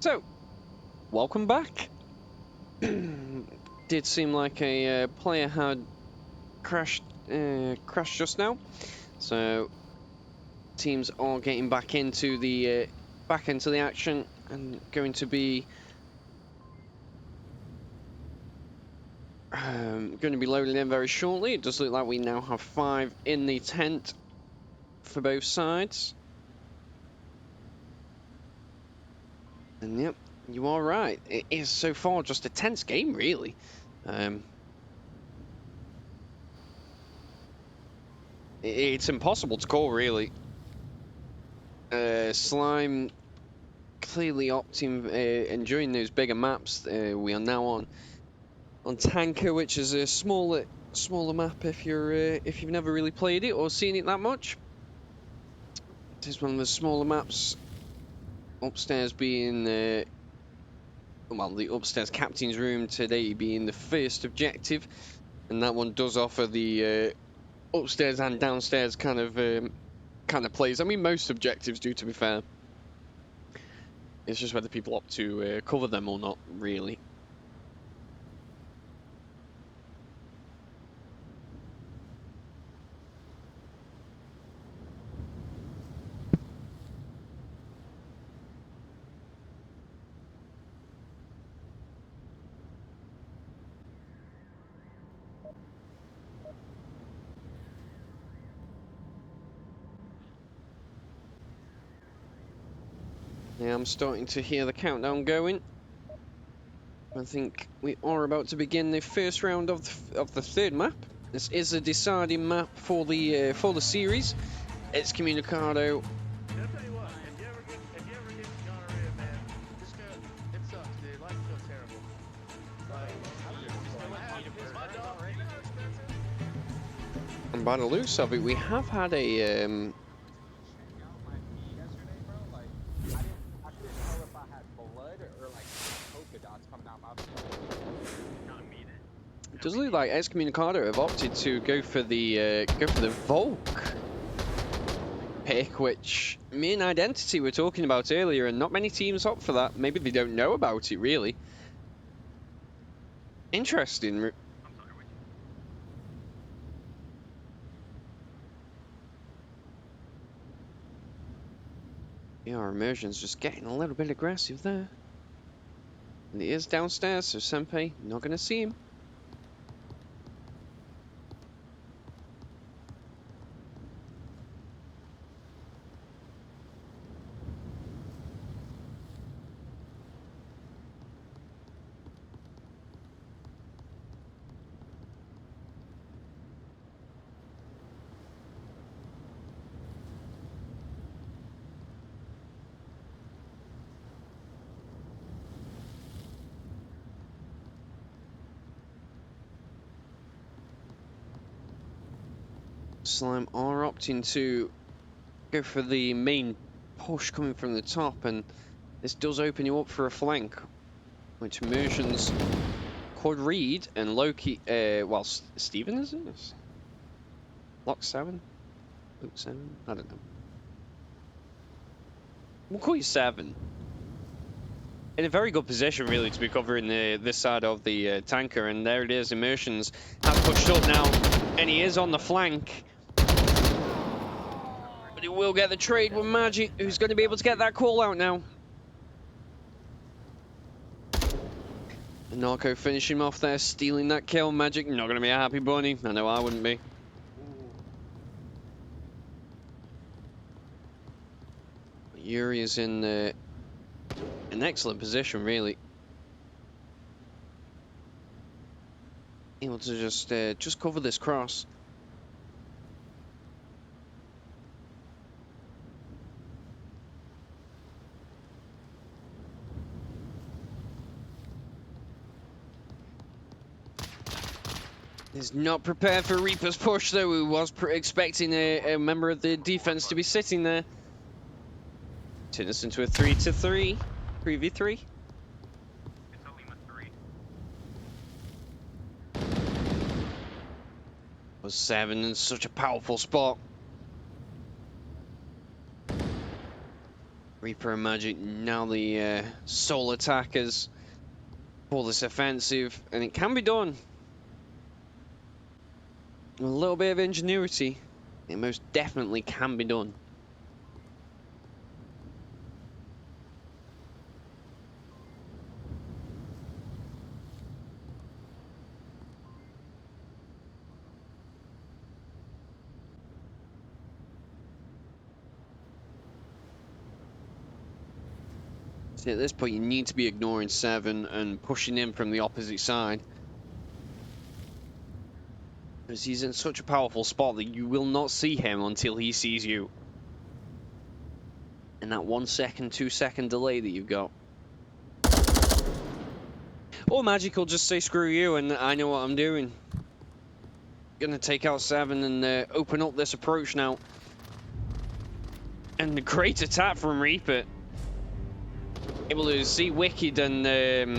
So, welcome back. Did seem like a player had crashed just now. So teams are getting back into the action and going to be loading in very shortly. It does look like we now have 5 in the tent for both sides. And yep, you are right. It is so far just a tense game, really. It's impossible to call, really. Slime clearly opting, enjoying those bigger maps. We are now on Tanker, which is a smaller map if you've never really played it or seen it that much. It is one of the smaller maps. Upstairs being well, the upstairs captain's room today being the first objective, and that one does offer the upstairs and downstairs kind of plays. I mean, most objectives do, to be fair. It's just whether people opt to cover them or not, really. Yeah, I'm starting to hear the countdown going. I think we are about to begin the first round of the third map. This is a deciding map for the series. Excommunicado. And by the looks of it, we have had a it does look like Excommunicado have opted to go for the Volk pick, which me and Identity were talking about earlier, and not many teams opt for that. Maybe they don't know about it, really. Interesting. Yeah, our immersion's just getting a little bit aggressive there. And he is downstairs, so Senpai not going to see him. Slime are opting to go for the main push coming from the top, and this does open you up for a flank, which immersions could read, and Loki, well, Steven is it? Lock 7? Luke 7? I don't know. We'll call you 7. In a very good position, really, to be covering this side of the tanker, and there it is. Immersions has pushed up now, and he is on the flank. But he will get the trade with Magic, who's going to be able to get that call out now. And Narco finishing him off there, stealing that kill. Magic not going to be a happy bunny. I know I wouldn't be. Yuri is in an excellent position, really. Able to just cover this cross. He's not prepared for Reaper's push, though. He was expecting a member of the defense to be sitting there. Turn this into a 3-3, 3v3. Was 7 in such a powerful spot. Reaper and Magic now the sole attackers for this offensive, and it can be done. A little bit of ingenuity It most definitely can be done. See, at this point, you need to be ignoring 7 and pushing in from the opposite side. Because he's in such a powerful spot that you will not see him until he sees you. And that 1 second, 2 second delay that you've got. Or Magic will just say, screw you, and I know what I'm doing. Gonna take out 7 and open up this approach now. And a great attack from Reaper. Able to see Wicked and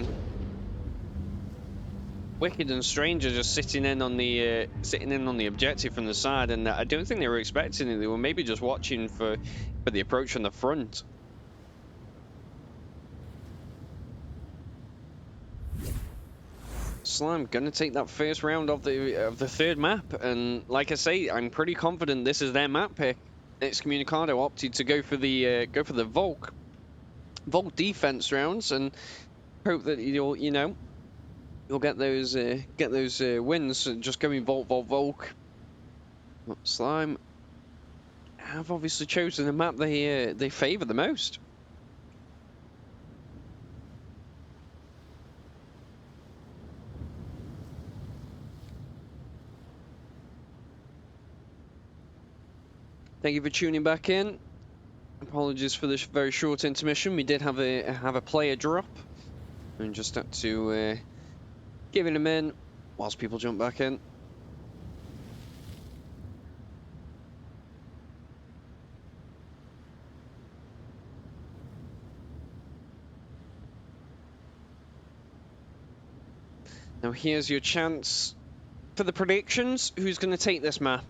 Stranger just sitting in on the objective from the side, and I don't think they were expecting it. They were maybe just watching for the approach from the front. Slime gonna take that first round of the third map, and like I say, I'm pretty confident this is their map pick. Excommunicado opted to go for the Volk defense rounds, and hope that you'll get those wins. Just going Volk. Slime have obviously chosen the map they favour the most. Thank you for tuning back in. Apologies for this very short intermission. We did have a player drop, and just had to give him in whilst people jump back in. Now here's your chance for the predictions. Who's going to take this map?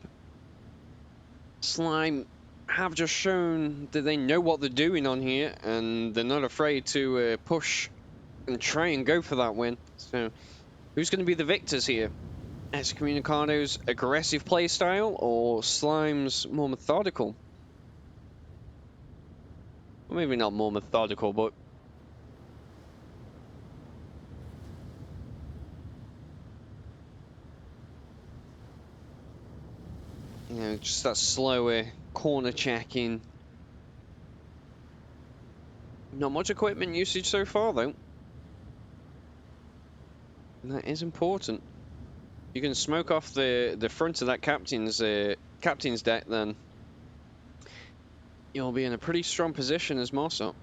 Slime have just shown that they know what they're doing on here, and they're not afraid to push and try and go for that win. So, who's going to be the victors here? Excommunicado's aggressive playstyle or Slime's more methodical? Well, maybe not more methodical, but just that slower corner checking. Not much equipment usage so far, though. And that is important. You can smoke off the front of that captain's deck, then you'll be in a pretty strong position as Mossop.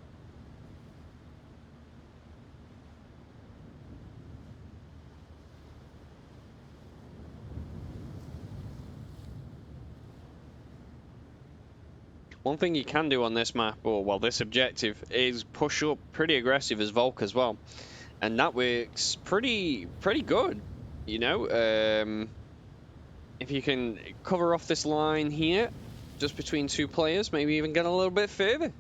One thing you can do on this map, or well, this objective, is push up pretty aggressive as Volk as well, and that works pretty good. You know, if you can cover off this line here, just between 2 players, maybe even get a little bit further.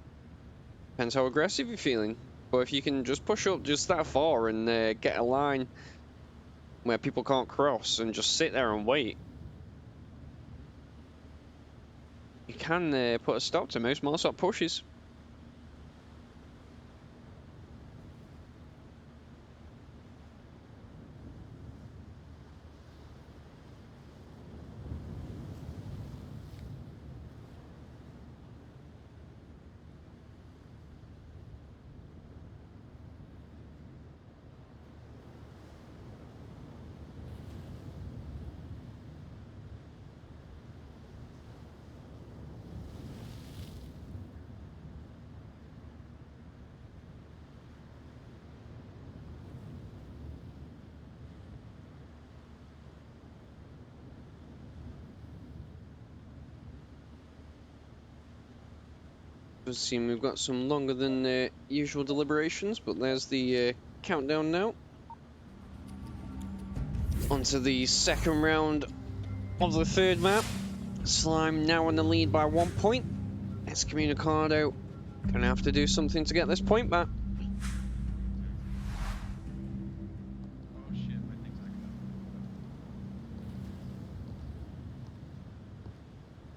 Depends how aggressive you're feeling. But if you can just push up just that far and get a line where people can't cross and just sit there and wait, you can put a stop to most Mossop pushes. Does seem we've got some longer than usual deliberations, but there's the countdown now. Onto the second round of the third map. Slime now in the lead by 1 point. Excommunicado gonna have to do something to get this point back. Oh shit, my thing's not gonna.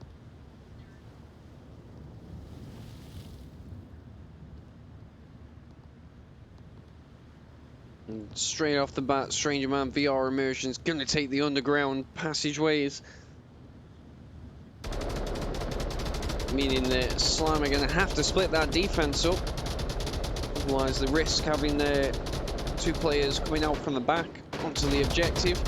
1 And straight off the bat, Stranger Man VR immersion's going to take the underground passageways. Meaning that Slime are going to have to split that defense up. Otherwise, they risk having their two players coming out from the back onto the objective.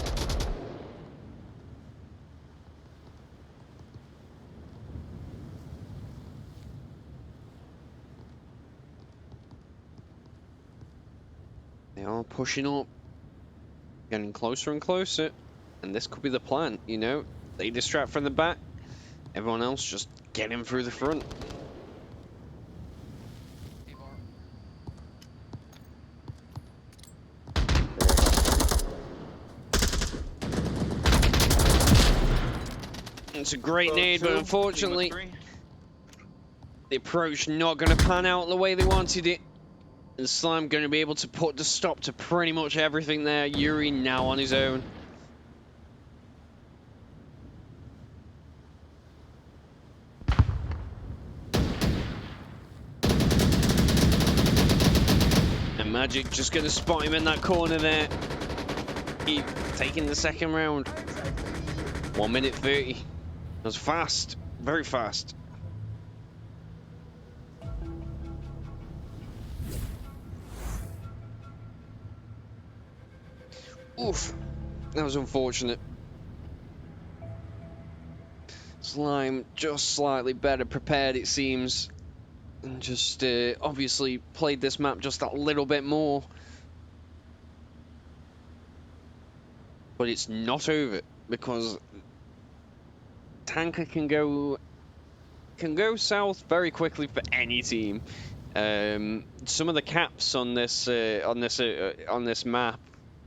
They are pushing up, getting closer and closer, and this could be the plan, you know? They distract from the back, everyone else just get in through the front. It's a great nade, but unfortunately, the approach not going to pan out the way they wanted it. And Slime going to be able to put the stop to pretty much everything there. Yuri now on his own. And Magic just going to spot him in that corner there. He taking the second round. 1 minute 30. That was fast, very fast. Oof, that was unfortunate. Slime just slightly better prepared, it seems. And just obviously played this map just that little bit more. But it's not over, because Tanker can go south very quickly for any team. Some of the caps on this map,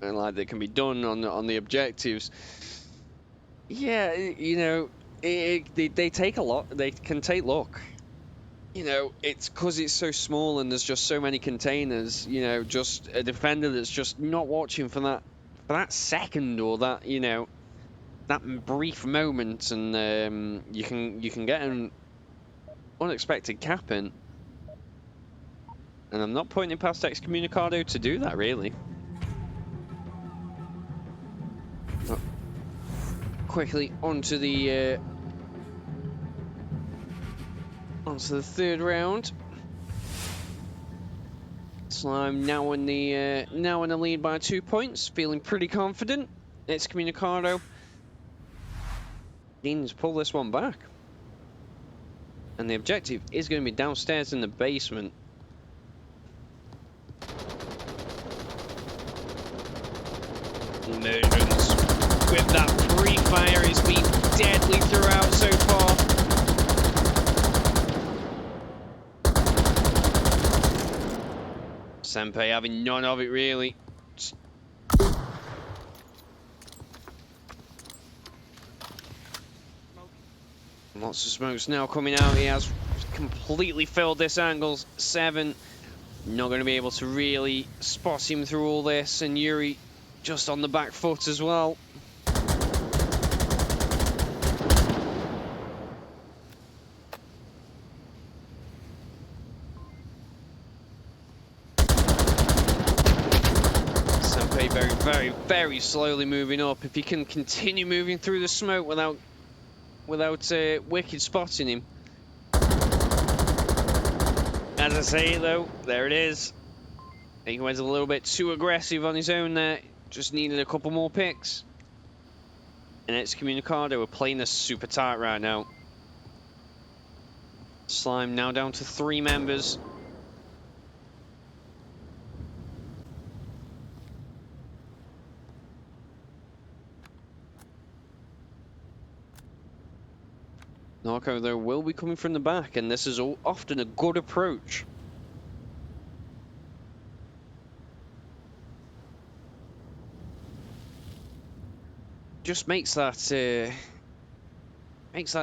and like that can be done on the objectives. Yeah, you know, they take a lot. They can take luck. You know, it's because it's so small and there's just so many containers. You know, just a defender that's just not watching for that second, or that, you know, that brief moment, and you can get an unexpected cap in. And I'm not putting it past Excommunicado to do that, really. But quickly onto the third round. Slime now in the lead by 2 points, feeling pretty confident. Excommunicado needs to pull this one back. And the objective is going to be downstairs in the basement. Immersions with that pre-fire has been deadly throughout so far. Senpai having none of it, really. Lots of smokes now coming out. He has completely filled this angle. 7. Not going to be able to really spot him through all this. And Yuri just on the back foot as well. Senpai very slowly moving up. If he can continue moving through the smoke without Wicked spotting him. As I say, though, there it is. I think he went a little bit too aggressive on his own there. Just needed a couple more picks. And Excommunicado are playing this super tight right now. Slime now down to 3 members. Narco, though, will be coming from the back, and this is often a good approach. Just makes that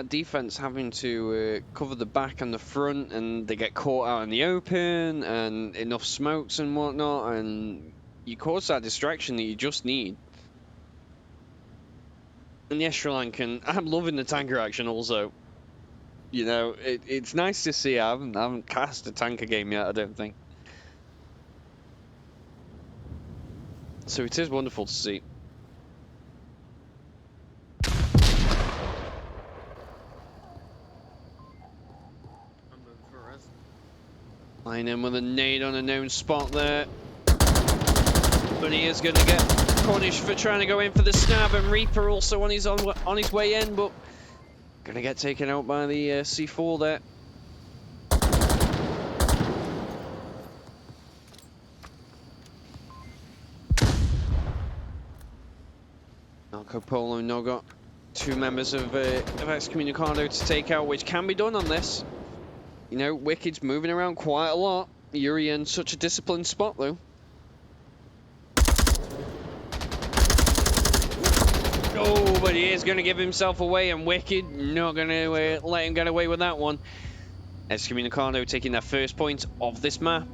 defense having to cover the back and the front, and they get caught out in the open, and enough smokes and whatnot, and you cause that distraction that you just need. And yes, Sri Lankan, I'm loving the tanker action also. You know, it's nice to see. I haven't cast a tanker game yet, I don't think. So it is wonderful to see. I'm moving for res. Line in with a nade on a known spot there. But he is going to get punished for trying to go in for the stab, and Reaper also on his way in, but going to get taken out by the C4 there. Marco Polo now got two members of Excommunicado to take out, which can be done on this. You know, Wicked's moving around quite a lot. Yuri in such a disciplined spot, though. Oh, but he is going to give himself away, and Wicked not going to let him get away with that one. Excommunicado taking their first point of this map.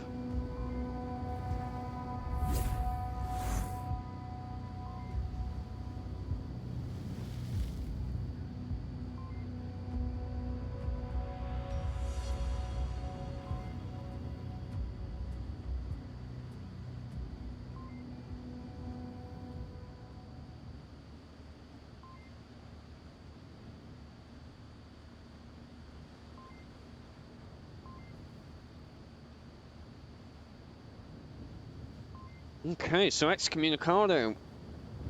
Okay, so Excommunicado,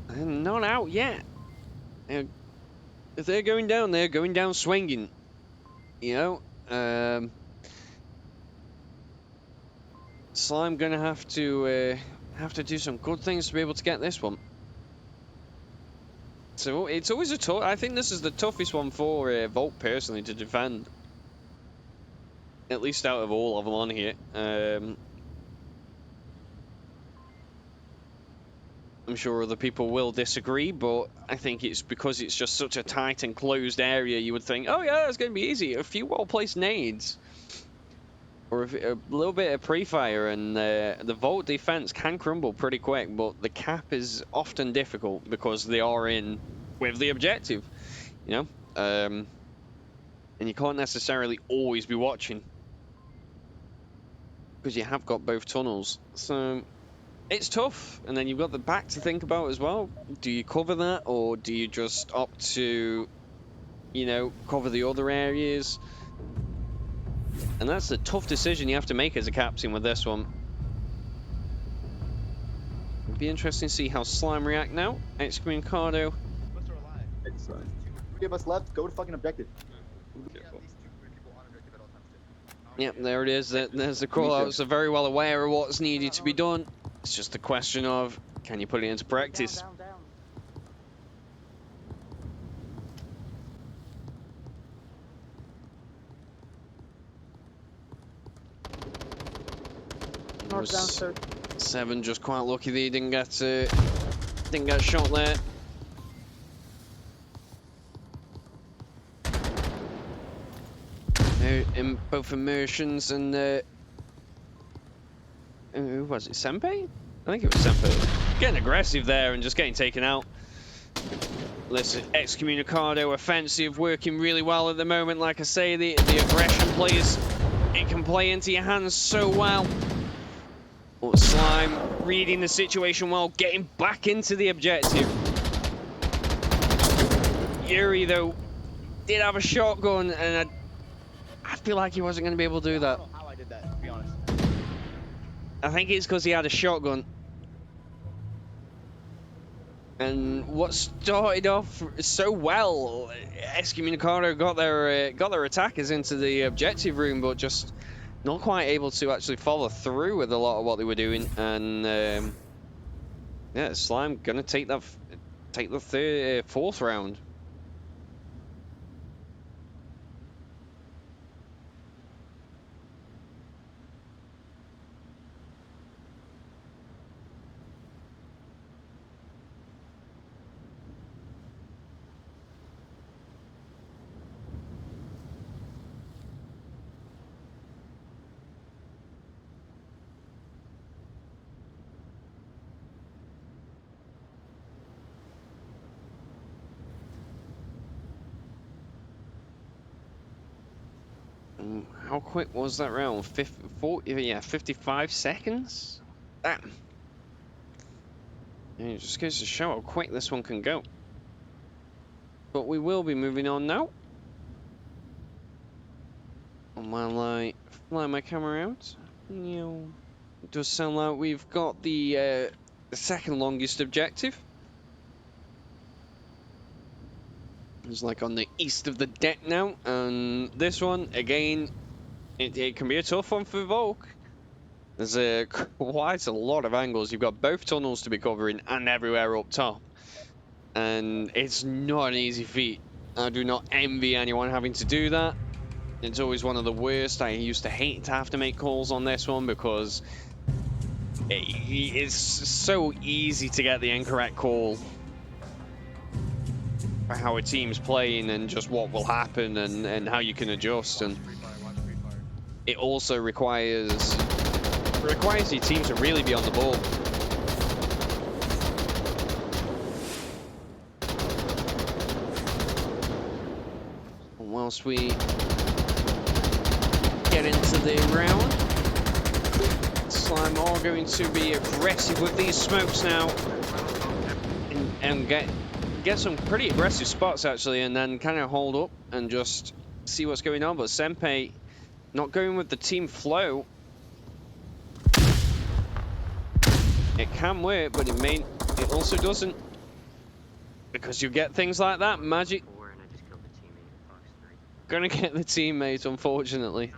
they're not out yet. If they're going down swinging. You know, Slime gonna have to do some good things to be able to get this one. So it's always a tough. I think this is the toughest one for Volt personally to defend. At least out of all of them on here. I'm sure other people will disagree, but I think it's because it's just such a tight and closed area, you would think, oh yeah, it's going to be easy. A few well-placed nades, or a little bit of pre-fire, and the Volt defense can crumble pretty quick, but the cap is often difficult because they are in with the objective, you know? And you can't necessarily always be watching because you have got both tunnels. So it's tough, and then you've got the back to think about as well. Do you cover that, or do you just opt to, you know, cover the other areas? And that's a tough decision you have to make as a captain with this one. It'll be interesting to see how Slime react now. Excommunicado. Excellent. 3 of us left. Go to fucking objective. Yep, there it is. There's the call-outs. Are very well aware of what's needed to be done. It's just a question of, can you put it into practice? Down, down, down. North down, sir. 7 just quite lucky that he didn't get shot there. In both immersions and who was it? Senpai? I think it was Senpai. Getting aggressive there and just getting taken out. Listen, Excommunicado offensive working really well at the moment. Like I say, the aggression plays, it can play into your hands so well. But Slime reading the situation well, getting back into the objective. Yuri though did have a shotgun, and I feel like he wasn't going to be able to do that. I don't know how I did that, to be honest. I think it's because he had a shotgun. And what started off so well, Excommunicado got their attackers into the objective room, but just not quite able to actually follow through with a lot of what they were doing. And yeah, Slime gonna take the fourth round. How quick was that round? 55 seconds? Damn. And it just goes to show how quick this one can go. But we will be moving on now. While I fly my camera out, it does sound like we've got the second longest objective. It's like on the east of the deck now, and this one, again, it can be a tough one for Volk. There's quite a lot of angles. You've got both tunnels to be covering and everywhere up top. And it's not an easy feat. I do not envy anyone having to do that. It's always one of the worst. I used to hate to have to make calls on this one because it's so easy to get the incorrect call for how a team's playing and just what will happen and how you can adjust. And it also requires your team to really be on the ball. And whilst we get into the round, Slime are going to be aggressive with these smokes now and get some pretty aggressive spots actually, and then kind of hold up and just see what's going on. But Senpai not going with the team flow. It can work, but it also doesn't, because you get things like that. Magic gonna get the teammate, unfortunately.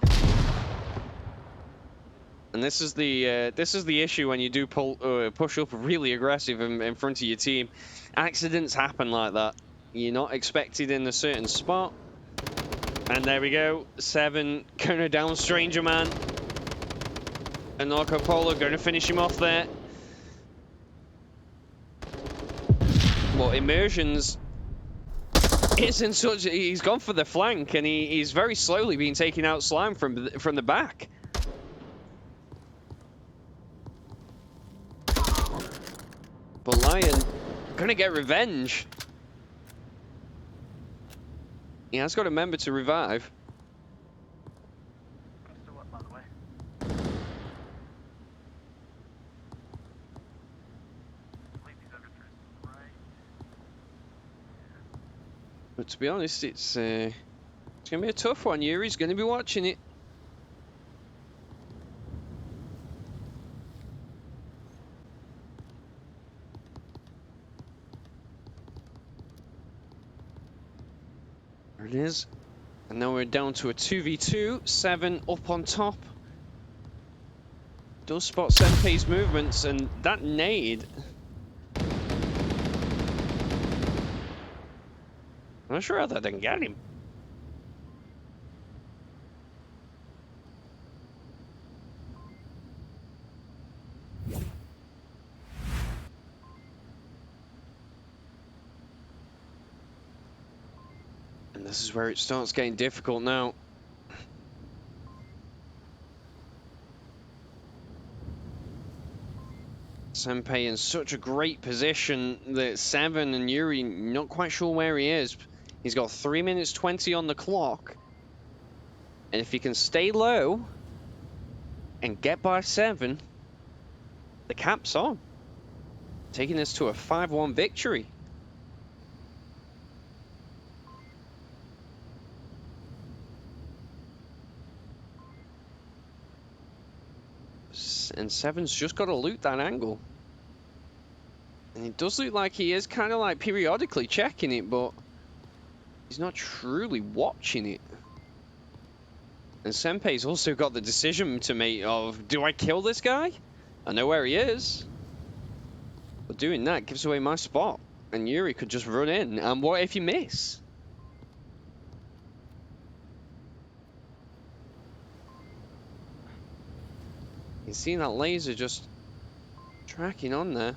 And this is the issue when you do push up really aggressive in front of your team. Accidents happen like that. You're not expected in a certain spot. And there we go. 7 gonna down Stranger Man. And Narco Polo gonna finish him off there. Well, Immersions isn't such. He's gone for the flank, and he's very slowly being taken out Slime from the back. But Lion gonna get revenge. He has got a member to revive. But to be honest, it's going to be a tough one. Yuri's going to be watching it. There it is. And now we're down to a 2v2. 7 up on top. Does spot Senpei's movements, and that nade. I'm not sure how that didn't get him. And this is where it starts getting difficult now. Senpai in such a great position that 7 and Yuri not quite sure where he is. He's got 3 minutes 20 on the clock. And if he can stay low and get by 7, the cap's on. Taking this to a 5-1 victory. And 7's just got to loot that angle. And it does look like he is kind of like periodically checking it, but he's not truly watching it. And Senpei's also got the decision to make of, do I kill this guy? I know where he is. But doing that gives away my spot. And Yuri could just run in. And what if you miss? You see that laser just tracking on there.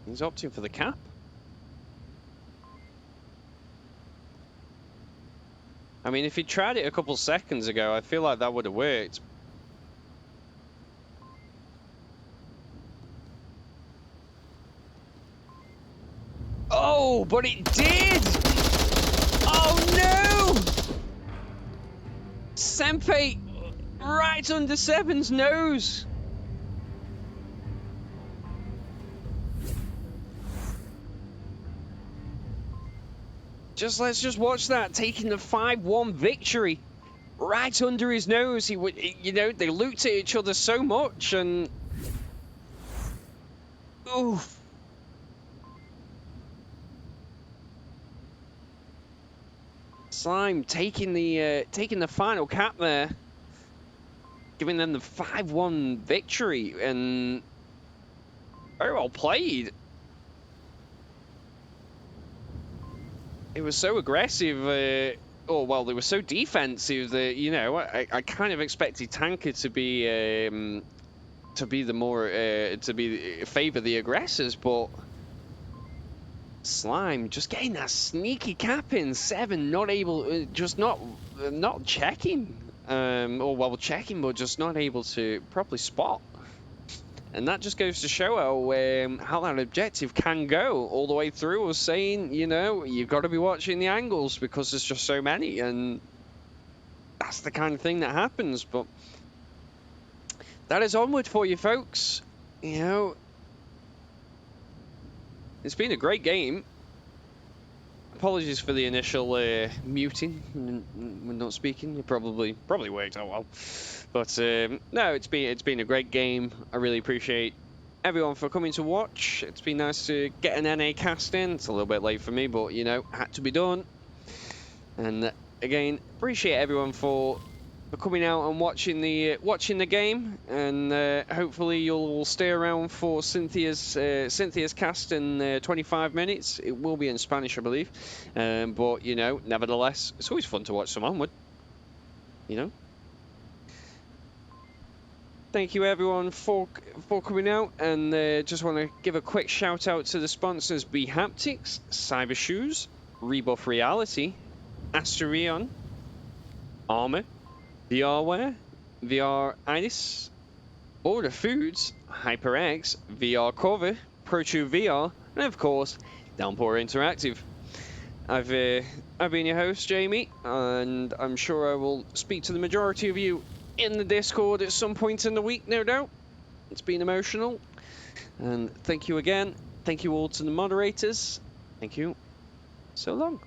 He's opting for the cap. I mean, if he tried it a couple seconds ago, I feel like that would have worked. Oh, but it did! Oh no! Senpai right under Seven's nose! Let's just watch that, taking the 5-1 victory right under his nose. He would, you know, they looked at each other so much, and oof. Slime taking the final cap there, giving them the 5-1 victory, and very well played. It was so aggressive, oh well, they were so defensive that, you know, I kind of expected Tanker to be the more favor the aggressors, but Slime just getting that sneaky cap in. Seven not able, just not checking, or well checking, but just not able to properly spot. And that just goes to show how that objective can go all the way through. I was saying, you know, you've got to be watching the angles because there's just so many, and that's the kind of thing that happens. But that is Onward for you folks. You know, it's been a great game. Apologies for the initial muting when not speaking. It probably worked out well, but no, it's been a great game. I really appreciate everyone for coming to watch. It's been nice to get an NA cast in. It's a little bit late for me, but you know, had to be done. And again, appreciate everyone for coming out and watching the game, and hopefully you'll all stay around for Cynthia's cast in 25 minutes. It will be in Spanish, I believe, but you know, nevertheless, it's always fun to watch some Onward. You know. Thank you everyone for coming out, and just want to give a quick shout out to the sponsors: B Haptics, Cyber Shoes, Rebuff Reality, Asterion, Armor, VRware, VR Iris, Order Foods, HyperX, VR Cover, ProTube VR, and of course, Downpour Interactive. I've been your host, Jamie, and I'm sure I will speak to the majority of you in the Discord at some point in the week, no doubt. It's been emotional, and thank you again. Thank you all to the moderators. Thank you. So long.